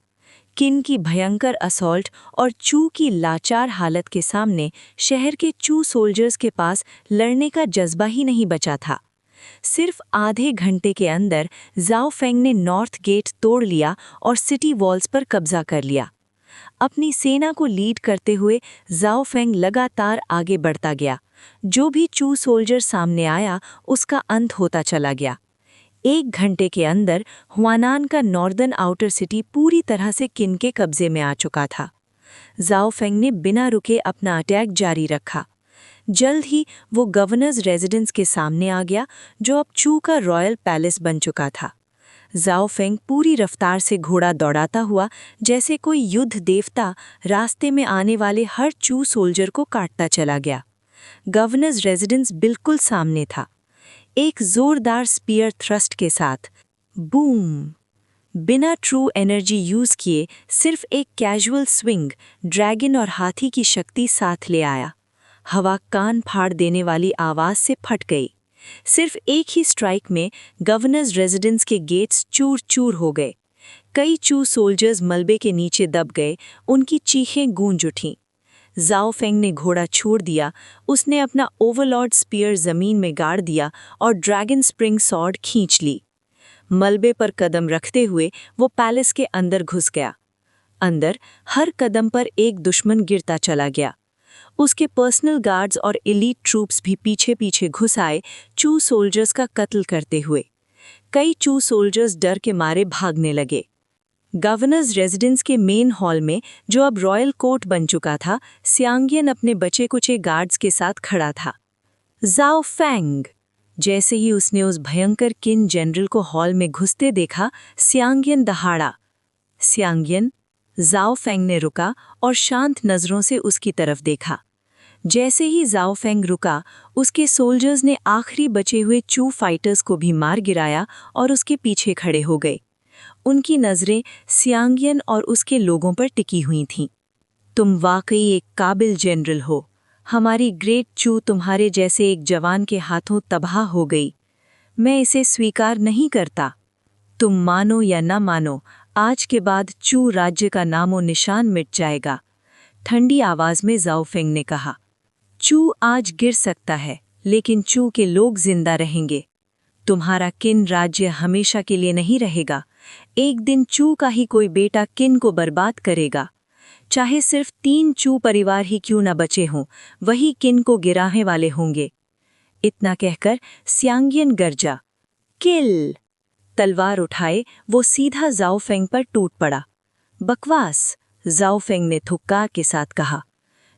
किन की भयंकर असॉल्ट और चू की लाचार हालत के सामने शहर के चू सोल्जर्स के पास लड़ने का जज्बा ही नहीं बचा था। सिर्फ आधे घंटे के अंदर जाओ फेंग ने नॉर्थ गेट तोड़ लिया और सिटी वॉल्स पर कब्जा कर लिया। अपनी सेना को लीड करते हुए जाओ फेंग लगातार आगे बढ़ता गया। जो भी चू सोल्जर सामने आया, उसका अंत होता चला गया। 1 घंटे के अंदर हुआनान का नॉर्दर्न आउटर सिटी पूरी तरह से किन के कब्जे में आ चुका था। जाओ फेंग ने बिना रुके अपना अटैक जारी रखा। जल्द ही वो गवर्नर्स रेजिडेंस के सामने आ गया, जो अब चू का रॉयल पैलेस बन चुका था। जाओ फेंग पूरी रफ्तार से घोड़ा दौड़ाता हुआ, जैसे कोई युद्ध देवता, रास्ते में आने वाले हर चू सोल्जर को काटता चला गया। गवर्नर्स रेजिडेंस बिल्कुल सामने था। एक जोरदार स्पीयर थ्रस्ट के साथ बूम! बिना ट्रू एनर्जी यूज किए सिर्फ एक कैजुअल स्विंग ड्रैगन और हाथी की शक्ति साथ ले आया। हवा कान फाड़ देने वाली आवाज से फट गई। सिर्फ एक ही स्ट्राइक में गवर्नर्स रेजिडेंस के गेट्स चूर चूर हो गए। कई चू सोल्जर्स मलबे के नीचे दब गए, उनकी चीखें गूंज उठीं। जाओ फेंग ने घोड़ा छोड़ दिया, उसने अपना ओवरलॉर्ड स्पीयर जमीन में गाड़ दिया और ड्रैगन स्प्रिंग सॉर्ड खींच ली। मलबे पर कदम रखते हुए वो पैलेस के अंदर घुस गया। अंदर हर कदम पर एक दुश्मन गिरता चला गया। उसके पर्सनल गार्ड्स और एलीट ट्रूप्स भी पीछे पीछे घुस आए, चू सोल्जर्स का कत्ल करते हुए। कई चू सोल्जर्स डर के मारे भागने लगे। गवर्नर्स रेजिडेंस के मेन हॉल में, जो अब रॉयल कोर्ट बन चुका था, सियांगियन अपने बचे कुचे गार्ड्स के साथ खड़ा था। जाओ फेंग। जैसे ही उसने उस भयंकर किन जनरल को हॉल में घुसते देखा, सियांगियन दहाड़ा। सियांगियन। जाओ फेंग ने रुका और शांत नजरों से उसकी तरफ देखा। जैसे ही जाओ फेंग रुका, उसके सोल्जर्स ने आखिरी बचे हुए चू फाइटर्स को भी मार गिराया और उसके पीछे खड़े हो गए। उनकी नजरें सियांगियन और उसके लोगों पर टिकी हुई थीं। तुम वाकई एक काबिल जनरल हो। हमारी ग्रेट चू तुम्हारे जैसे एक जवान के हाथों तबाह हो गई। मैं इसे स्वीकार नहीं करता। तुम मानो या न मानो, आज के बाद चू राज्य का नामो निशान मिट जाएगा। ठंडी आवाज में जाओ फेंग ने कहा। चू आज गिर सकता है, लेकिन चू के लोग जिंदा रहेंगे। तुम्हारा किन राज्य हमेशा के लिए नहीं रहेगा। एक दिन चू का ही कोई बेटा किन को बर्बाद करेगा। चाहे सिर्फ 3 चू परिवार ही क्यों न बचे हों, वही किन को गिराने वाले होंगे। इतना कहकर सियांगियन गरजा, किल। तलवार उठाए वो सीधा जाओ फेंग पर टूट पड़ा। बकवास, जाओ फेंग ने थुक्कार के साथ कहा।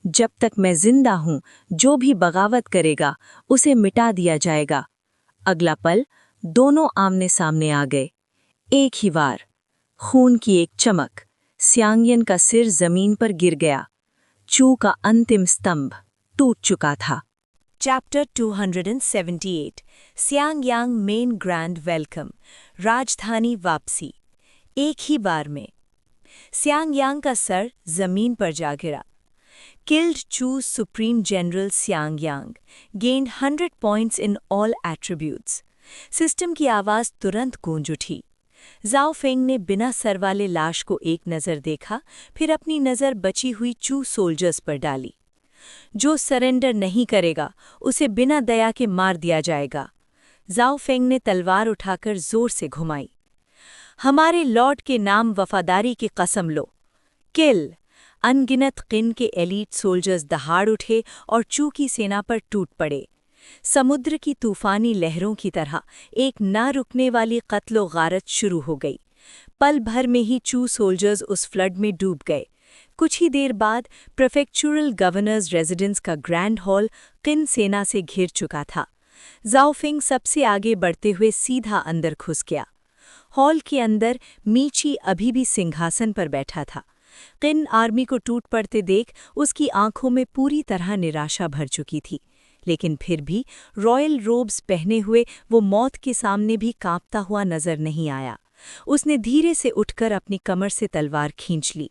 जब तक मैं जिंदा हूं, जो भी बगावत करेगा उसे मिटा दिया जाएगा। अगला पल दोनों आमने सामने आ गए। एक ही वार, खून की एक चमक, सियांगियन का सिर जमीन पर गिर गया। चू का अंतिम स्तंभ टूट चुका था। Chapter 278 सियांगयांग मेन ग्रैंड वेलकम, राजधानी वापसी। एक ही बार में सियांगयांग का सर जमीन पर जा गिरा। Killed Chu Supreme General Xiangyang gained 100 points in all attributes. System की आवाज तुरंत गूंज उठी। जाओ फेंग ने बिना सर वाले लाश को एक नज़र देखा, फिर अपनी नज़र बची हुई चू सोल्जर्स पर डाली। जो सरेंडर नहीं करेगा उसे बिना दया के मार दिया जाएगा। जाओ फेंग ने तलवार उठाकर जोर से घुमाई। हमारे लॉर्ड के नाम वफादारी की कसम लो। किल। अनगिनत किन के एलीट सोल्जर्स दहाड़ उठे और चू की सेना पर टूट पड़े। समुद्र की तूफानी लहरों की तरह एक ना रुकने वाली कत्लो गारत शुरू हो गई। पल भर में ही चू सोल्जर्स उस फ्लड में डूब गए। कुछ ही देर बाद प्रेफेक्चुरल गवर्नर्स रेजिडेंस का ग्रैंड हॉल किन सेना से घिर चुका था। जाओ फेंग सबसे आगे बढ़ते हुए सीधा अंदर घुस गया। हॉल के अंदर मीची अभी भी सिंहासन पर बैठा था। किन आर्मी को टूट पड़ते देख उसकी आंखों में पूरी तरह निराशा भर चुकी थी, लेकिन फिर भी रॉयल रोब्स पहने हुए वो मौत के सामने भी कांपता हुआ नजर नहीं आया। उसने धीरे से उठकर अपनी कमर से तलवार खींच ली।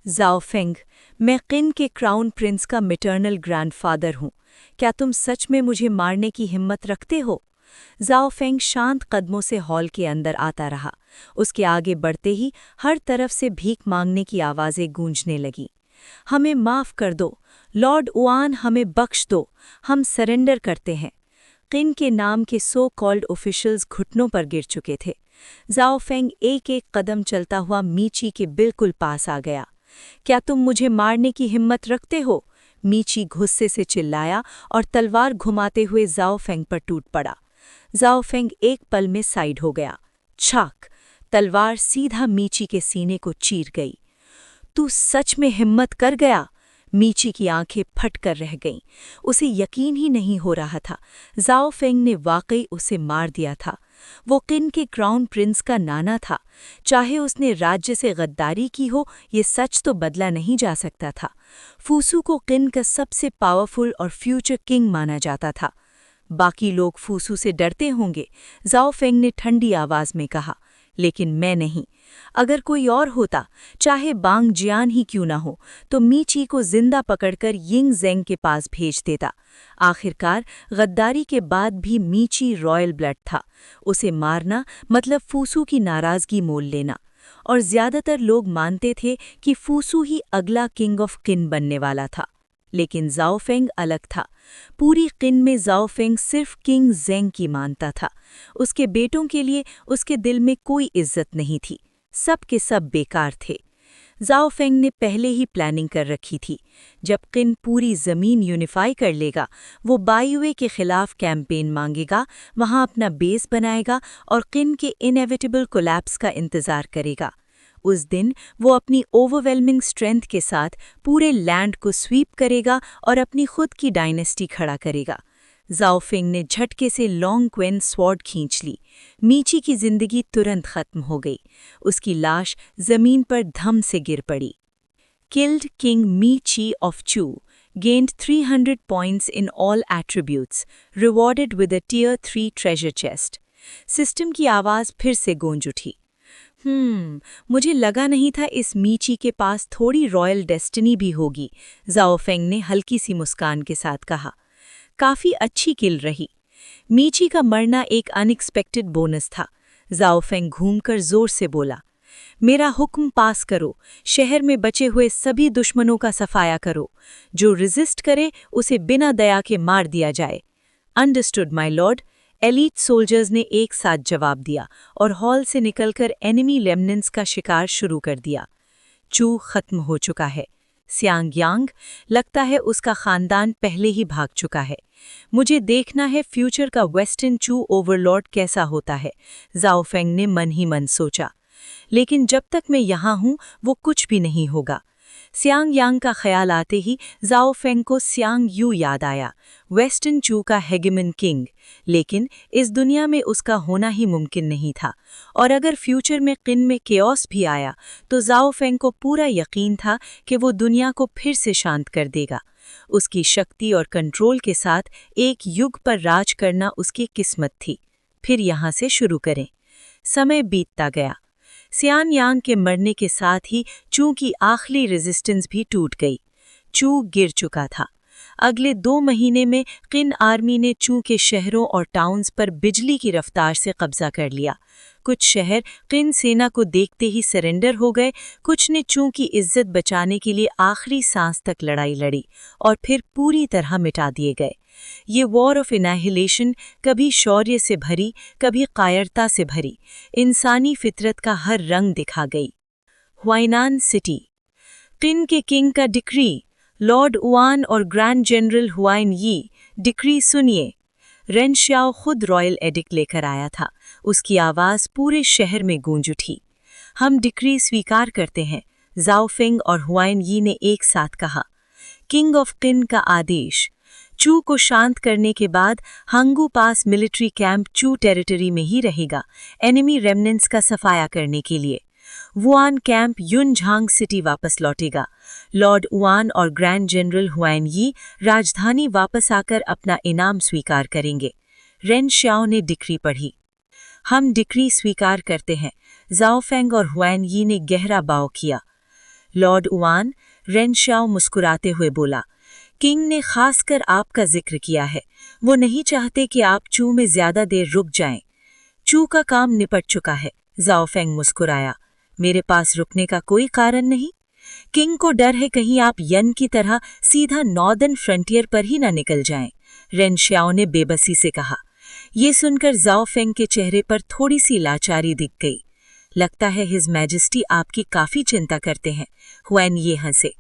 जाओ फेंग, मैं किन के क्राउन प्रिंस का मिटर्नल ग्रैंडफादर हूँ। क्या तुम सच में मुझे मारने की हिम्मत रखते हो? जाओ फेंग शांत कदमों से हॉल के अंदर आता रहा। उसके आगे बढ़ते ही हर तरफ से भीख मांगने की आवाज़ें गूंजने लगीं। हमें माफ़ कर दो, लॉर्ड उआन, हमें बख्श दो, हम सरेंडर करते हैं। किन के नाम के सो कॉल्ड ऑफिशियल्स घुटनों पर गिर चुके थे। जाओ फेंग एक एक कदम चलता हुआ मीची के बिल्कुल पास आ गया। क्या तुम मुझे मारने की हिम्मत रखते हो? मीची गुस्से से चिल्लाया और तलवार घुमाते हुए जाओ फेंग पर टूट पड़ा। जाओ फेंग एक पल में साइड हो गया। छाक! तलवार सीधा मीची के सीने को चीर गई। तू सच में हिम्मत कर गया? मीची की आंखें फट कर रह गईं। उसे यकीन ही नहीं हो रहा था जाओ फेंग ने वाकई उसे मार दिया था। वो किन के क्राउन प्रिंस का नाना था। चाहे उसने राज्य से गद्दारी की हो, ये सच तो बदला नहीं जा सकता था। फूसू को किन का सबसे पावरफुल और फ्यूचर किंग माना जाता था। बाकी लोग फूसू से डरते होंगे, जाओ फेंग ने ठंडी आवाज में कहा, लेकिन मैं नहीं। अगर कोई और होता, चाहे बांग जियान ही क्यों ना हो, तो मीची को जिंदा पकड़कर यिंग ज़ेंग के पास भेज देता। आखिरकार गद्दारी के बाद भी मीची रॉयल ब्लड था। उसे मारना मतलब फूसू की नाराजगी मोल लेना। और ज्यादातर लोग मानते थे कि फूसू ही अगला किंग ऑफ किन बनने वाला था। लेकिन ज़ाओफेंग अलग था। पूरी किन में ज़ाओफेंग सिर्फ किंग ज़ेंग की मानता था। उसके बेटों के लिए उसके दिल में कोई इज्जत नहीं थी। सब के सब बेकार थे। ज़ाओफेंग ने पहले ही प्लानिंग कर रखी थी। जब किन पूरी ज़मीन यूनिफाई कर लेगा, वो बायुए के खिलाफ कैंपेन मांगेगा, वहाँ अपना बेस बनाएगा और किन के इनएविटेबल कोलैप्स का इंतज़ार करेगा। उस दिन वो अपनी ओवरवेलमिंग स्ट्रेंथ के साथ पूरे लैंड को स्वीप करेगा और अपनी खुद की डायनेस्टी खड़ा करेगा। ज़ाओफेंग ने झटके से लॉन्ग क्वेन स्वॉर्ड खींच ली। मीची की जिंदगी तुरंत खत्म हो गई। उसकी लाश जमीन पर धम से गिर पड़ी। Killed King Mi-Chi of Chu, gained 300 points in all attributes, rewarded with a Tier 3 treasure chest. System की आवाज़ फिर से गूंज उठी। मुझे लगा नहीं था इस मीची के पास थोड़ी रॉयल डेस्टिनी भी होगी, ज़ाओफेंग ने हल्की सी मुस्कान के साथ कहा। काफ़ी अच्छी किल रही। मीची का मरना एक अनएक्सपेक्टेड बोनस था। ज़ाओफेंग घूमकर जोर से बोला, मेरा हुक्म पास करो, शहर में बचे हुए सभी दुश्मनों का सफाया करो। जो रेजिस्ट करे उसे बिना दया के मार दिया जाए। Understood my Lord, elite soldiers ने एक साथ जवाब दिया और हॉल से निकलकर एनिमी लेमनेंस का शिकार शुरू कर दिया। चू खत्म हो चुका है। सियांग लगता है उसका खानदान पहले ही भाग चुका है। मुझे देखना है फ्यूचर का वेस्टर्न चू ओवरलॉर्ड कैसा होता है, ज़ाओफेंग ने मन ही मन सोचा। लेकिन जब तक मैं यहाँ हूँ वो कुछ भी नहीं होगा। सियांग यांग का ख्याल आते ही ज़ाओफेंग को सियांग यू याद आया, वेस्टर्न चू का हेगेमन किंग। लेकिन इस दुनिया में उसका होना ही मुमकिन नहीं था, और अगर फ्यूचर में किन में केओस भी आया तो ज़ाओफेंग को पूरा यकीन था कि वो दुनिया को फिर से शांत कर देगा। उसकी शक्ति और कंट्रोल के साथ एक युग पर राज करना उसकी किस्मत थी। फिर यहाँ से शुरू करें। समय बीतता गया। सियान यांग के मरने के साथ ही चू की आखिरी रेजिस्टेंस भी टूट गई। चू गिर चुका था। अगले 2 महीने में किन आर्मी ने चू के शहरों और टाउन्स पर बिजली की रफ्तार से कब्जा कर लिया। कुछ शहर किन सेना को देखते ही सरेंडर हो गए, कुछ ने चू की इज्जत बचाने के लिए आखिरी सांस तक लड़ाई लड़ी और फिर पूरी तरह मिटा दिए गए। ये वॉर ऑफ एनाहिलेशन कभी शौर्य से भरी, कभी कायरता से भरी, इंसानी फितरत का हर रंग दिखा गई। हुआइनान सिटी। किन के किंग का डिक्री। लॉर्ड उआन और ग्रैंड जनरल हुआइन यी, डिक्री सुनिए। रेन श्याओ खुद रॉयल एडिक्ट लेकर आया था। उसकी आवाज़ पूरे शहर में गूंज उठी। हम डिक्री स्वीकार करते हैं, ज़ाओफेंग और हुआइन यी ने एक साथ कहा। किंग ऑफ किन का आदेश। चू को शांत करने के बाद हंगू पास मिलिट्री कैंप चू टेरिटरी में ही रहेगा, एनिमी रेमनेंट्स का सफाया करने के लिए। वुआन कैंप युनझांग सिटी वापस लौटेगा। लॉर्ड उआन और ग्रैंड जनरल हुआइन यी राजधानी वापस आकर अपना इनाम स्वीकार करेंगे। रेन श्याओ ने डिक्री पढ़ी। हम डिक्री स्वीकार करते हैं, ज़ाओफेंग और हुआइन यी ने गहरा बाव किया। लॉर्ड उआन, रेन श्याओ मुस्कुराते हुए बोला, किंग ने खासकर आपका जिक्र किया है। वो नहीं चाहते कि आप चू में ज्यादा देर रुक जाएं। चू का काम निपट चुका है, ज़ाओफेंग मुस्कुराया। मेरे पास रुकने का कोई कारण नहीं। किंग को डर है कहीं आप यन की तरह सीधा नॉर्दर्न फ्रंटियर पर ही ना निकल जाएं, रेन श्याओ ने बेबसी से कहा। ये सुनकर ज़ाओफेंग के चेहरे पर थोड़ी सी लाचारी दिख गई। लगता है हिज मैजेस्टी आपकी काफी चिंता करते हैं, हुआइन ये हंसे।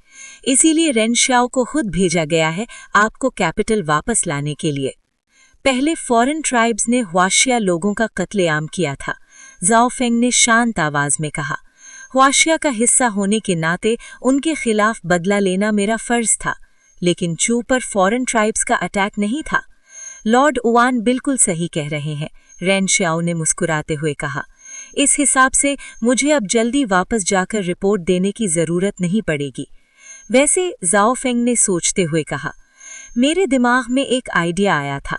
इसीलिए रेन श्याओ को खुद भेजा गया है आपको कैपिटल वापस लाने के लिए। पहले फॉरेन ट्राइब्स ने हुआशिया लोगों का कत्लेआम किया था, ज़ाओफेंग ने शांत आवाज में कहा। हुआशिया का हिस्सा होने के नाते उनके खिलाफ बदला लेना मेरा फर्ज था, लेकिन चू पर फॉरेन ट्राइब्स का अटैक नहीं था। लॉर्ड उआन बिल्कुल सही कह रहे हैं, रेन श्याओ ने मुस्कुराते हुए कहा। इस हिसाब से मुझे अब जल्दी वापस जाकर रिपोर्ट देने की जरूरत नहीं पड़ेगी। वैसे, ज़ाओफेंग ने सोचते हुए कहा, मेरे दिमाग में एक आइडिया आया था।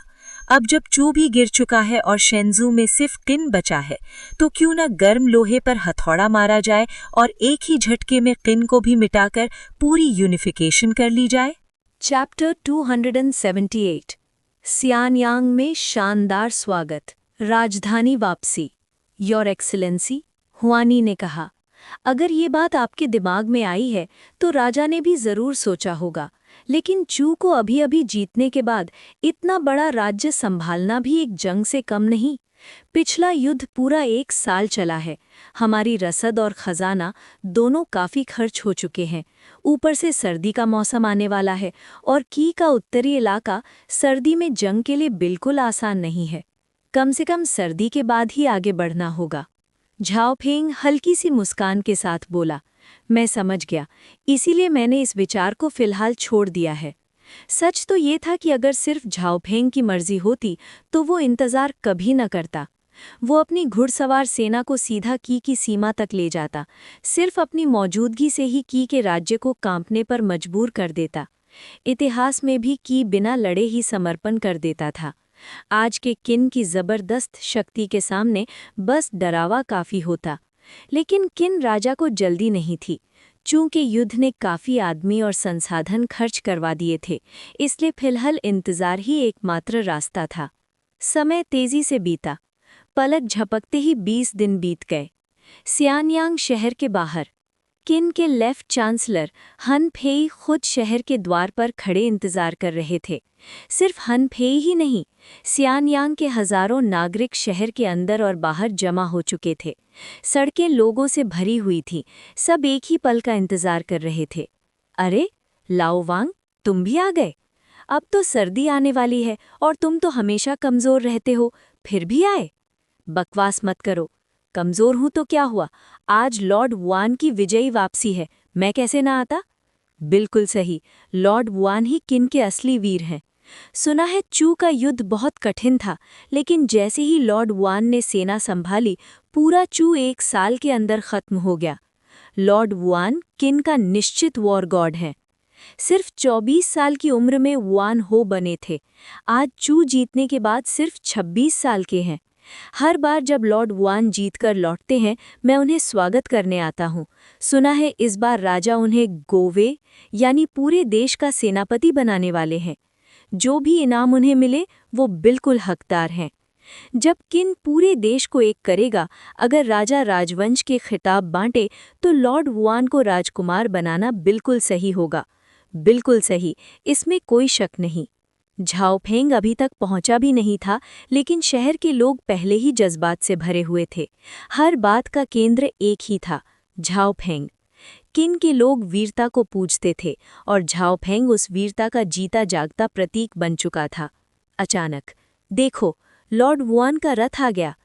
अब जब चू भी गिर चुका है और शेंजू में सिर्फ किन बचा है, तो क्यों न गर्म लोहे पर हथौड़ा मारा जाए और एक ही झटके में किन को भी मिटाकर पूरी यूनिफिकेशन कर ली जाए। चैप्टर 278। सियानयांग में शानदार स्वागत, राजधानी वापसी। योर एक्सीलेंसी, हुआनी ने कहा। अगर ये बात आपके दिमाग में आई है तो राजा ने भी जरूर सोचा होगा। लेकिन चू को अभी अभी जीतने के बाद इतना बड़ा राज्य संभालना भी एक जंग से कम नहीं। पिछला युद्ध पूरा 1 साल चला है। हमारी रसद और खजाना दोनों काफी खर्च हो चुके हैं। ऊपर से सर्दी का मौसम आने वाला है और की का उत्तरी इलाका सर्दी में जंग के लिए बिल्कुल आसान नहीं है। कम से कम सर्दी के बाद ही आगे बढ़ना होगा। झाओफेंग हल्की सी मुस्कान के साथ बोला, मैं समझ गया, इसीलिए मैंने इस विचार को फिलहाल छोड़ दिया है। सच तो ये था कि अगर सिर्फ झाओफेंग की मर्जी होती तो वो इंतजार कभी न करता। वो अपनी घुड़सवार सेना को सीधा की सीमा तक ले जाता, सिर्फ अपनी मौजूदगी से ही की के राज्य को कांपने पर मजबूर कर देता। इतिहास में भी की बिना लड़े ही समर्पण कर देता था। आज के किन की जबरदस्त शक्ति के सामने बस डरावा काफी होता। लेकिन किन राजा को जल्दी नहीं थी। चूंकि युद्ध ने काफी आदमी और संसाधन खर्च करवा दिए थे, इसलिए फिलहाल इंतजार ही एकमात्र रास्ता था। समय तेजी से बीता। पलक झपकते ही 20 दिन बीत गए। सियानयांग शहर के बाहर किन के लेफ्ट चांसलर हन फेई खुद शहर के द्वार पर खड़े इंतजार कर रहे थे। सिर्फ हन फेई ही नहीं, सियानयांग के हजारों नागरिक शहर के अंदर और बाहर जमा हो चुके थे। सड़कें लोगों से भरी हुई थीं। सब एक ही पल का इंतजार कर रहे थे। अरे लाओ वांग, तुम भी आ गए। अब तो सर्दी आने वाली है और तुम तो हमेशा कमजोर रहते हो, फिर भी आए। बकवास मत करो, कमजोर हूं तो क्या हुआ, आज लॉर्ड वान की विजयी वापसी है, मैं कैसे ना आता। बिल्कुल सही, लॉर्ड वान ही किन के असली वीर हैं। सुना है चू का युद्ध बहुत कठिन था, लेकिन जैसे ही लॉर्ड वान ने सेना संभाली, पूरा चू 1 साल के अंदर खत्म हो गया। लॉर्ड वान किन का निश्चित वॉर गॉड है। सिर्फ 24 साल की उम्र में वान हो बने थे। आज चू जीतने के बाद सिर्फ 26 साल के हैं। हर बार जब लॉर्ड वान जीतकर लौटते हैं, मैं उन्हें स्वागत करने आता हूँ। सुना है इस बार राजा उन्हें गोवे यानी पूरे देश का सेनापति बनाने वाले हैं। जो भी इनाम उन्हें मिले वो बिल्कुल हकदार हैं। जब किन पूरे देश को एक करेगा, अगर राजा राजवंश के खिताब बांटे तो लॉर्ड वान को राजकुमार बनाना बिल्कुल सही होगा। बिल्कुल सही, इसमें कोई शक नहीं। झाओफेंग अभी तक पहुंचा भी नहीं था, लेकिन शहर के लोग पहले ही जज्बात से भरे हुए थे। हर बात का केंद्र एक ही था, झाओफेंग। किन के लोग वीरता को पूजते थे और झाओफेंग उस वीरता का जीता जागता प्रतीक बन चुका था। अचानक देखो, लॉर्ड वान का रथ आ गया,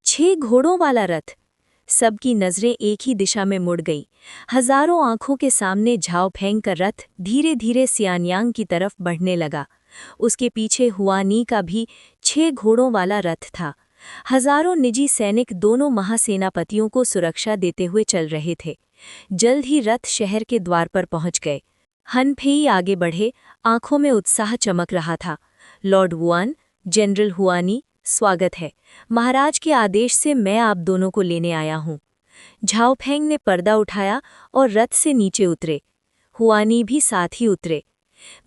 6 घोड़ों वाला रथ। सबकी नजरें एक ही दिशा में मुड़ गईं। हजारों आंखों के सामने झाओफेंग का रथ धीरे धीरे सियानयांग की तरफ बढ़ने लगा। उसके पीछे हुआनी का भी 6 घोड़ों वाला रथ था। हजारों निजी सैनिक दोनों महासेनापतियों को सुरक्षा देते हुए चल रहे थे। जल्द ही रथ शहर के द्वार पर पहुंच गए। हनफेई आगे बढ़े, आंखों में उत्साह चमक रहा था। लॉर्ड वुआन, जनरल हुआनी, स्वागत है। महाराज के आदेश से मैं आप दोनों को लेने आया हूँ। झाओफेंग ने पर्दा उठाया और रथ से नीचे उतरे। हुआनी भी साथ ही उतरे।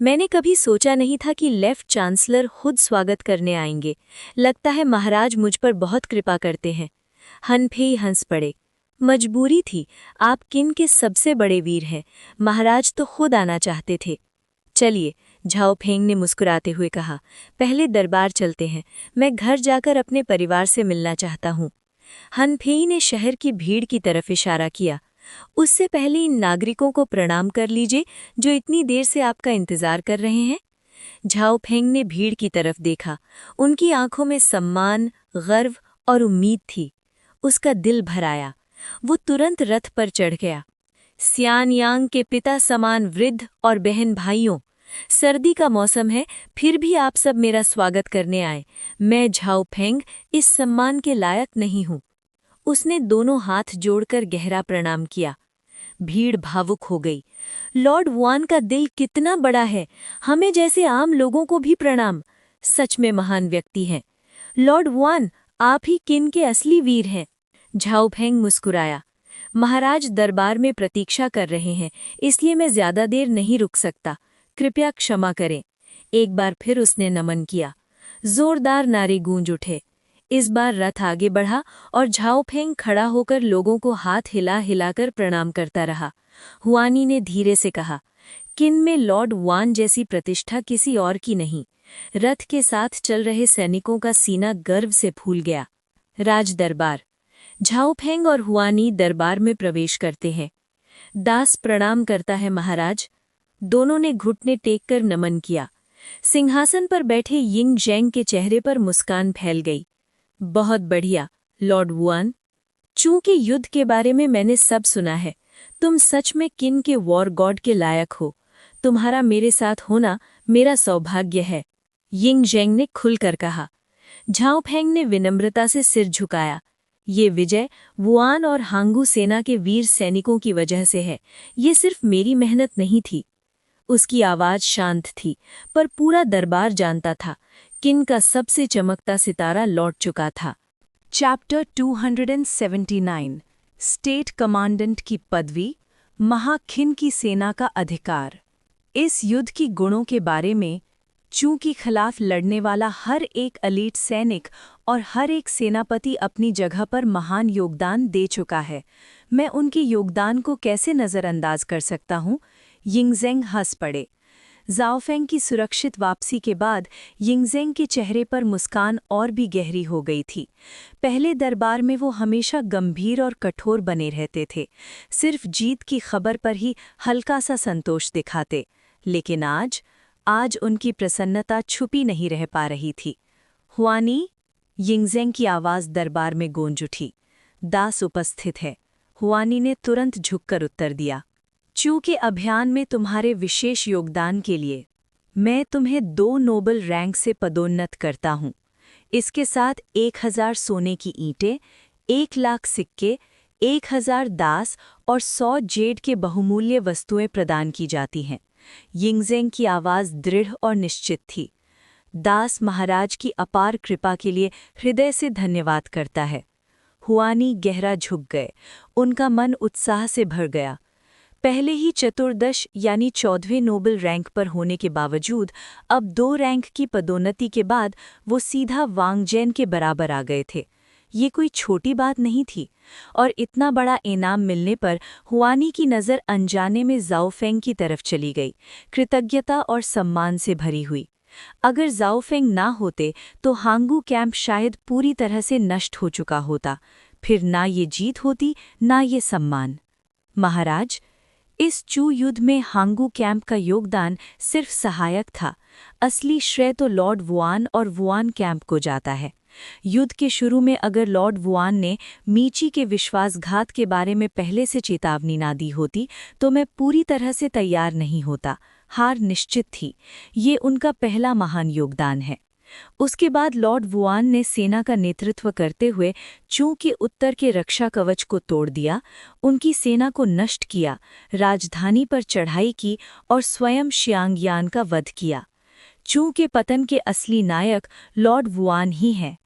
मैंने कभी सोचा नहीं था कि लेफ्ट चांसलर खुद स्वागत करने आएंगे। लगता है महाराज मुझ पर बहुत कृपा करते हैं। हनफेई हंस पड़े। मजबूरी थी, आप किन के सबसे बड़े वीर हैं, महाराज तो खुद आना चाहते थे। चलिए, झाओफेंग ने मुस्कुराते हुए कहा, पहले दरबार चलते हैं, मैं घर जाकर अपने परिवार से मिलना चाहता हूँ। हनफेई ने शहर की भीड़ की तरफ इशारा किया। उससे पहले इन नागरिकों को प्रणाम कर लीजिए जो इतनी देर से आपका इंतजार कर रहे हैं। झाओफेंग ने भीड़ की तरफ देखा। उनकी आंखों में सम्मान, गर्व और उम्मीद थी। उसका दिल भर आया। वो तुरंत रथ पर चढ़ गया। सियानयांग के पिता समान वृद्ध और बहन भाइयों, सर्दी का मौसम है, फिर भी आप सब मेरा स्वागत करने आए। मैं झाओफेंग इस सम्मान के लायक नहीं हूँ। उसने दोनों हाथ जोड़कर गहरा प्रणाम किया। भीड़ भावुक हो गई। लॉर्ड वुआन का दिल कितना बड़ा है, हमें जैसे आम लोगों को भी प्रणाम। सच में महान व्यक्ति हैं। लॉर्ड वुआन, आप ही किन के असली वीर हैं। झाओफेंग मुस्कुराया। महाराज दरबार में प्रतीक्षा कर रहे हैं, इसलिए मैं ज्यादा देर नहीं रुक सकता, कृपया क्षमा करें। एक बार फिर उसने नमन किया। जोरदार नारे गूंज उठे। इस बार रथ आगे बढ़ा और झाओफेंग खड़ा होकर लोगों को हाथ हिला हिलाकर प्रणाम करता रहा। हुआनी ने धीरे से कहा, किन में लॉर्ड वुआन जैसी प्रतिष्ठा किसी और की नहीं। रथ के साथ चल रहे सैनिकों का सीना गर्व से फूल गया। राज दरबार। झाओफेंग और हुआनी दरबार में प्रवेश करते हैं। दास प्रणाम करता है महाराज। दोनों ने घुटने टेक कर नमन किया। सिंहासन पर बैठे यिंग ज़ेंग के चेहरे पर मुस्कान फैल गई। बहुत बढ़िया लॉर्ड वुआन, चू के युद्ध के बारे में मैंने सब सुना है। तुम सच में किन के वॉर गॉड के लायक हो। तुम्हारा मेरे साथ होना मेरा सौभाग्य है, यिंग ज़ेंग ने खुलकर कहा। झाओफेंग ने विनम्रता से सिर झुकाया। ये विजय वुआन और हांगू सेना के वीर सैनिकों की वजह से है। ये सिर्फ मेरी मेहनत नहीं थी। उसकी आवाज शांत थी, पर पूरा दरबार जानता था किन का सबसे चमकता सितारा लौट चुका था। चैप्टर 279 स्टेट कमांडेंट की पदवी, महाखिन की सेना का अधिकार। इस युद्ध की गुणों के बारे में चू के खिलाफ लड़ने वाला हर एक एलीट सैनिक और हर एक सेनापति अपनी जगह पर महान योगदान दे चुका है। मैं उनके योगदान को कैसे नज़रअंदाज कर सकता हूँ? यिंग ज़ेंग हंस पड़े। झाओफेंग की सुरक्षित वापसी के बाद यिंग ज़ेंग के चेहरे पर मुस्कान और भी गहरी हो गई थी। पहले दरबार में वो हमेशा गंभीर और कठोर बने रहते थे, सिर्फ जीत की खबर पर ही हल्का सा संतोष दिखाते। लेकिन आज उनकी प्रसन्नता छुपी नहीं रह पा रही थी। हुआनी, यिंग ज़ेंग की आवाज़ दरबार में गूंज उठी। दास उपस्थित है। हुआनी ने तुरंत झुककर उत्तर दिया। चू के अभियान में तुम्हारे विशेष योगदान के लिए मैं तुम्हें 2 नोबल रैंक से पदोन्नत करता हूँ। इसके साथ 1000 सोने की ईंटें, 1 लाख सिक्के, 1000 दास और 100 जेड के बहुमूल्य वस्तुएं प्रदान की जाती हैं। यिंग ज़ेंग की आवाज़ दृढ़ और निश्चित थी। दास महाराज की अपार कृपा के लिए हृदय से धन्यवाद करता है। हुआनी गहरा झुक गए। उनका मन उत्साह से भर गया। पहले ही चतुर्दश यानी 14वें नोबल रैंक पर होने के बावजूद अब 2 रैंक की पदोन्नति के बाद वो सीधा वांग जेन के बराबर आ गए थे। ये कोई छोटी बात नहीं थी, और इतना बड़ा इनाम मिलने पर हुआनी की नज़र अनजाने में झाओफेंग की तरफ चली गई, कृतज्ञता और सम्मान से भरी हुई। अगर झाओफेंग ना होते तो हांगू कैंप शायद पूरी तरह से नष्ट हो चुका होता। फिर ना ये जीत होती, ना ये सम्मान। महाराज, इस चू युद्ध में हांगू कैंप का योगदान सिर्फ सहायक था। असली श्रेय तो लॉर्ड वुआन और वुआन कैंप को जाता है। युद्ध के शुरू में अगर लॉर्ड वुआन ने मीची के विश्वासघात के बारे में पहले से चेतावनी ना दी होती तो मैं पूरी तरह से तैयार नहीं होता। हार निश्चित थी। ये उनका पहला महान योगदान है। उसके बाद लॉर्ड वुआन ने सेना का नेतृत्व करते हुए चू के उत्तर के रक्षा कवच को तोड़ दिया, उनकी सेना को नष्ट किया, राजधानी पर चढ़ाई की और स्वयं शियांगयान का वध किया। चू के पतन के असली नायक लॉर्ड वुआन ही हैं।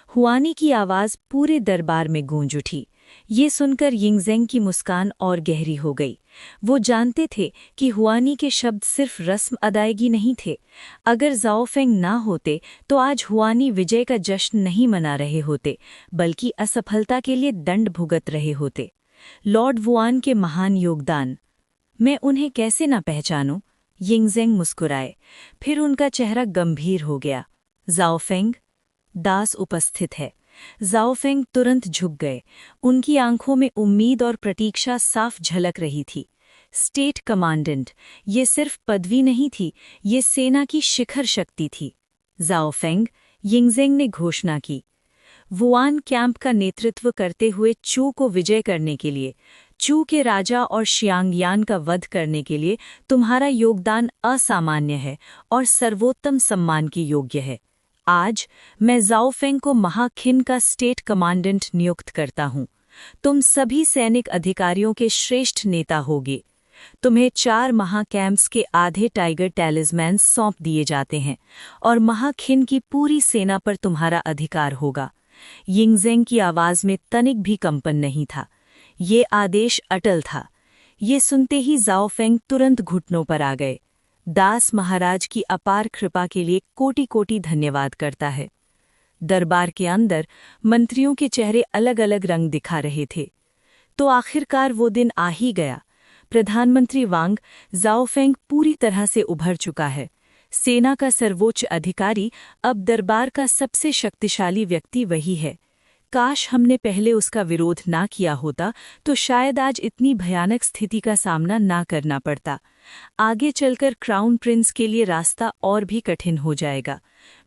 हुआनी की आवाज़ पूरे दरबार में गूंज उठी। ये सुनकर यिंग ज़ेंग की मुस्कान और गहरी हो गई। वो जानते थे कि हुआनी के शब्द सिर्फ रस्म अदायगी नहीं थे। अगर झाओफेंग ना होते तो आज हुआनी विजय का जश्न नहीं मना रहे होते, बल्कि असफलता के लिए दंड भुगत रहे होते। लॉर्ड वुआन के महान योगदान, मैं उन्हें कैसे ना पहचानूं? यिंग ज़ेंग मुस्कुराए, फिर उनका चेहरा गंभीर हो गया। झाओफेंग, दास उपस्थित है। झाओफेंग तुरंत झुक गए। उनकी आंखों में उम्मीद और प्रतीक्षा साफ झलक रही थी। स्टेट कमांडेंट, ये सिर्फ पदवी नहीं थी, ये सेना की शिखर शक्ति थी। झाओफेंग, यिंग ज़ेंग ने घोषणा की, वुआन कैंप का नेतृत्व करते हुए चू को विजय करने के लिए, चू के राजा और शियांगयान का वध करने के लिए तुम्हारा योगदान असामान्य है और सर्वोत्तम सम्मान की योग्य है। आज मैं झाओफेंग को महाखिन का स्टेट कमांडेंट नियुक्त करता हूँ। तुम सभी सैनिक अधिकारियों के श्रेष्ठ नेता होगे। तुम्हें 4 महाकैंप्स के आधे टाइगर टैलिस्मैन सौंप दिए जाते हैं और महाखिन की पूरी सेना पर तुम्हारा अधिकार होगा। यिंग ज़ेंग की आवाज़ में तनिक भी कंपन नहीं था। ये आदेश अटल था। ये सुनते ही झाओफेंग तुरंत घुटनों पर आ गए। दास महाराज की अपार कृपा के लिए कोटि कोटि धन्यवाद करता है। दरबार के अंदर मंत्रियों के चेहरे अलग अलग रंग दिखा रहे थे। तो आखिरकार वो दिन आ ही गया। प्रधानमंत्री वांग, ज़ाओफेंग पूरी तरह से उभर चुका है। सेना का सर्वोच्च अधिकारी, अब दरबार का सबसे शक्तिशाली व्यक्ति वही है। काश हमने पहले उसका विरोध ना किया होता तो शायद आज इतनी भयानक स्थिति का सामना ना करना पड़ता। आगे चलकर क्राउन प्रिंस के लिए रास्ता और भी कठिन हो जाएगा।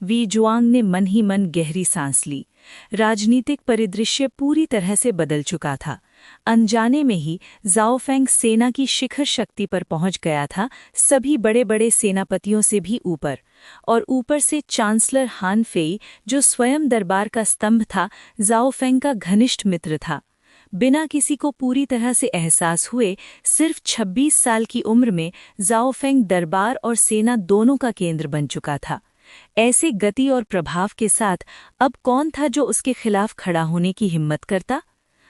वी जुआंग ने मन ही मन गहरी सांस ली। राजनीतिक परिदृश्य पूरी तरह से बदल चुका था। अनजाने में ही ज़ाओफेंग सेना की शिखर शक्ति पर पहुंच गया था, सभी बड़े बड़े सेनापतियों से भी ऊपर। और ऊपर से चांसलर हान फेई, जो स्वयं दरबार का स्तंभ था, ज़ाओफेंग का घनिष्ठ मित्र था। बिना किसी को पूरी तरह से एहसास हुए सिर्फ 26 साल की उम्र में ज़ाओफेंग दरबार और सेना दोनों का केंद्र बन चुका था। ऐसे गति और प्रभाव के साथ अब कौन था जो उसके खिलाफ खड़ा होने की हिम्मत करता?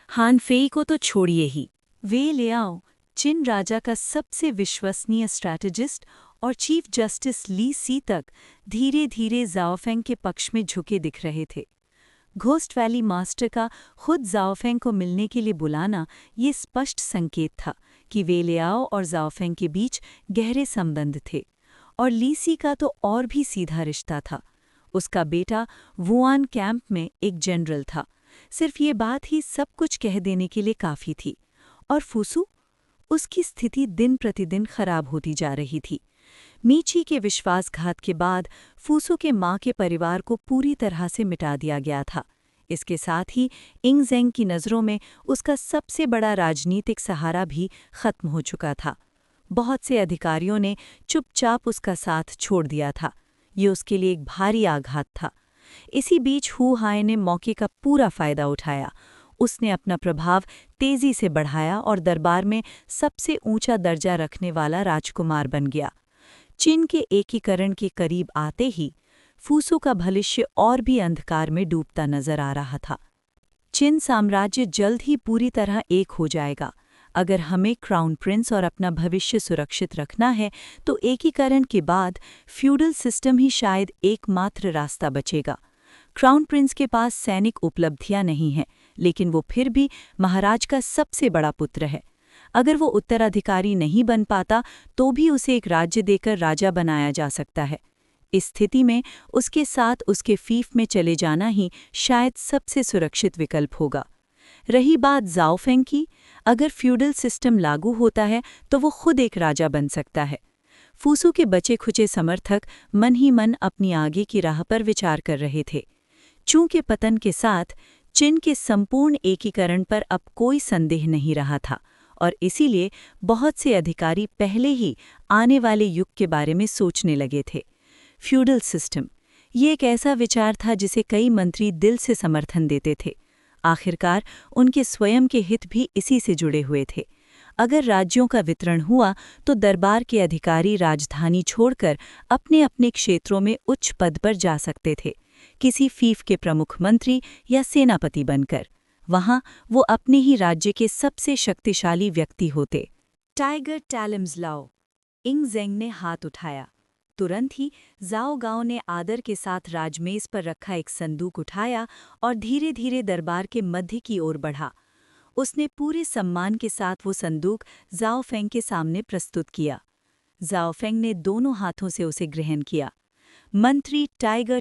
हान फेई को तो छोड़िए ही, वे लियाओ, चिन राजा का सबसे विश्वसनीय स्ट्रैटेजिस्ट और चीफ जस्टिस ली सी तक धीरे धीरे ज़ाओफेंग के पक्ष में झुके दिख रहे थे। घोस्ट वैली मास्टर का खुद ज़ाओफेंग को मिलने के लिए बुलाना ये स्पष्ट संकेत था कि वे लियाओ और ज़ाओफेंग के बीच गहरे संबंध थे। और ली सी का तो और भी सीधा रिश्ता था। उसका बेटा वुआन कैंप में एक जनरल था। सिर्फ ये बात ही सब कुछ कह देने के लिए काफ़ी थी। और फूसू, उसकी स्थिति दिन प्रतिदिन खराब होती जा रही थी। मीची के विश्वासघात के बाद फूसू के माँ के परिवार को पूरी तरह से मिटा दिया गया था। इसके साथ ही इंगज़ेंग की नज़रों में उसका सबसे बड़ा राजनीतिक सहारा भी खत्म हो चुका था। बहुत से अधिकारियों ने चुपचाप उसका साथ छोड़ दिया था। ये उसके लिए एक भारी आघात था। इसी बीच हू हाय ने मौके का पूरा फायदा उठाया। उसने अपना प्रभाव तेजी से बढ़ाया और दरबार में सबसे ऊंचा दर्जा रखने वाला राजकुमार बन गया। चीन के एकीकरण के करीब आते ही फूसू का भविष्य और भी अंधकार में डूबता नजर आ रहा था। चीन साम्राज्य जल्द ही पूरी तरह एक हो जाएगा। अगर हमें क्राउन प्रिंस और अपना भविष्य सुरक्षित रखना है तो एकीकरण के बाद फ्यूडल सिस्टम ही शायद एकमात्र रास्ता बचेगा। क्राउन प्रिंस के पास सैनिक उपलब्धियां नहीं हैं, लेकिन वो फिर भी महाराज का सबसे बड़ा पुत्र है। अगर वो उत्तराधिकारी नहीं बन पाता तो भी उसे एक राज्य देकर राजा बनाया जा सकता है। इस स्थिति में उसके साथ उसके फीफ में चले जाना ही शायद सबसे सुरक्षित विकल्प होगा। रही बात ज़ाओफेंग की, अगर फ्यूडल सिस्टम लागू होता है तो वो खुद एक राजा बन सकता है। फूसू के बचे खुचे समर्थक मन ही मन अपनी आगे की राह पर विचार कर रहे थे। चूंकि पतन के साथ चीन के संपूर्ण एकीकरण पर अब कोई संदेह नहीं रहा था और इसीलिए बहुत से अधिकारी पहले ही आने वाले युग के बारे में सोचने लगे थे। फ्यूडल सिस्टम, ये एक ऐसा विचार था जिसे कई मंत्री दिल से समर्थन देते थे। आखिरकार उनके स्वयं के हित भी इसी से जुड़े हुए थे। अगर राज्यों का वितरण हुआ तो दरबार के अधिकारी राजधानी छोड़कर अपने अपने क्षेत्रों में उच्च पद पर जा सकते थे, किसी फीफ के प्रमुख मंत्री या सेनापति बनकर। वहां वो अपने ही राज्य के सबसे शक्तिशाली व्यक्ति होते। टाइगर टैलम्स लाओ, इंगज़ेंग ने हाथ उठाया। तुरंत ही ज़ाओ गाओ ने आदर के साथ राजमेज़ पर रखा एक संदूक उठाया और धीरे धीरे दरबार के मध्य की ओर बढ़ा। उसने पूरे सम्मान के साथ वो संदूक ज़ाओफेंग के सामने प्रस्तुत किया। ज़ाओफेंग ने दोनों हाथों से उसे ग्रहण किया। मंत्री टाइगर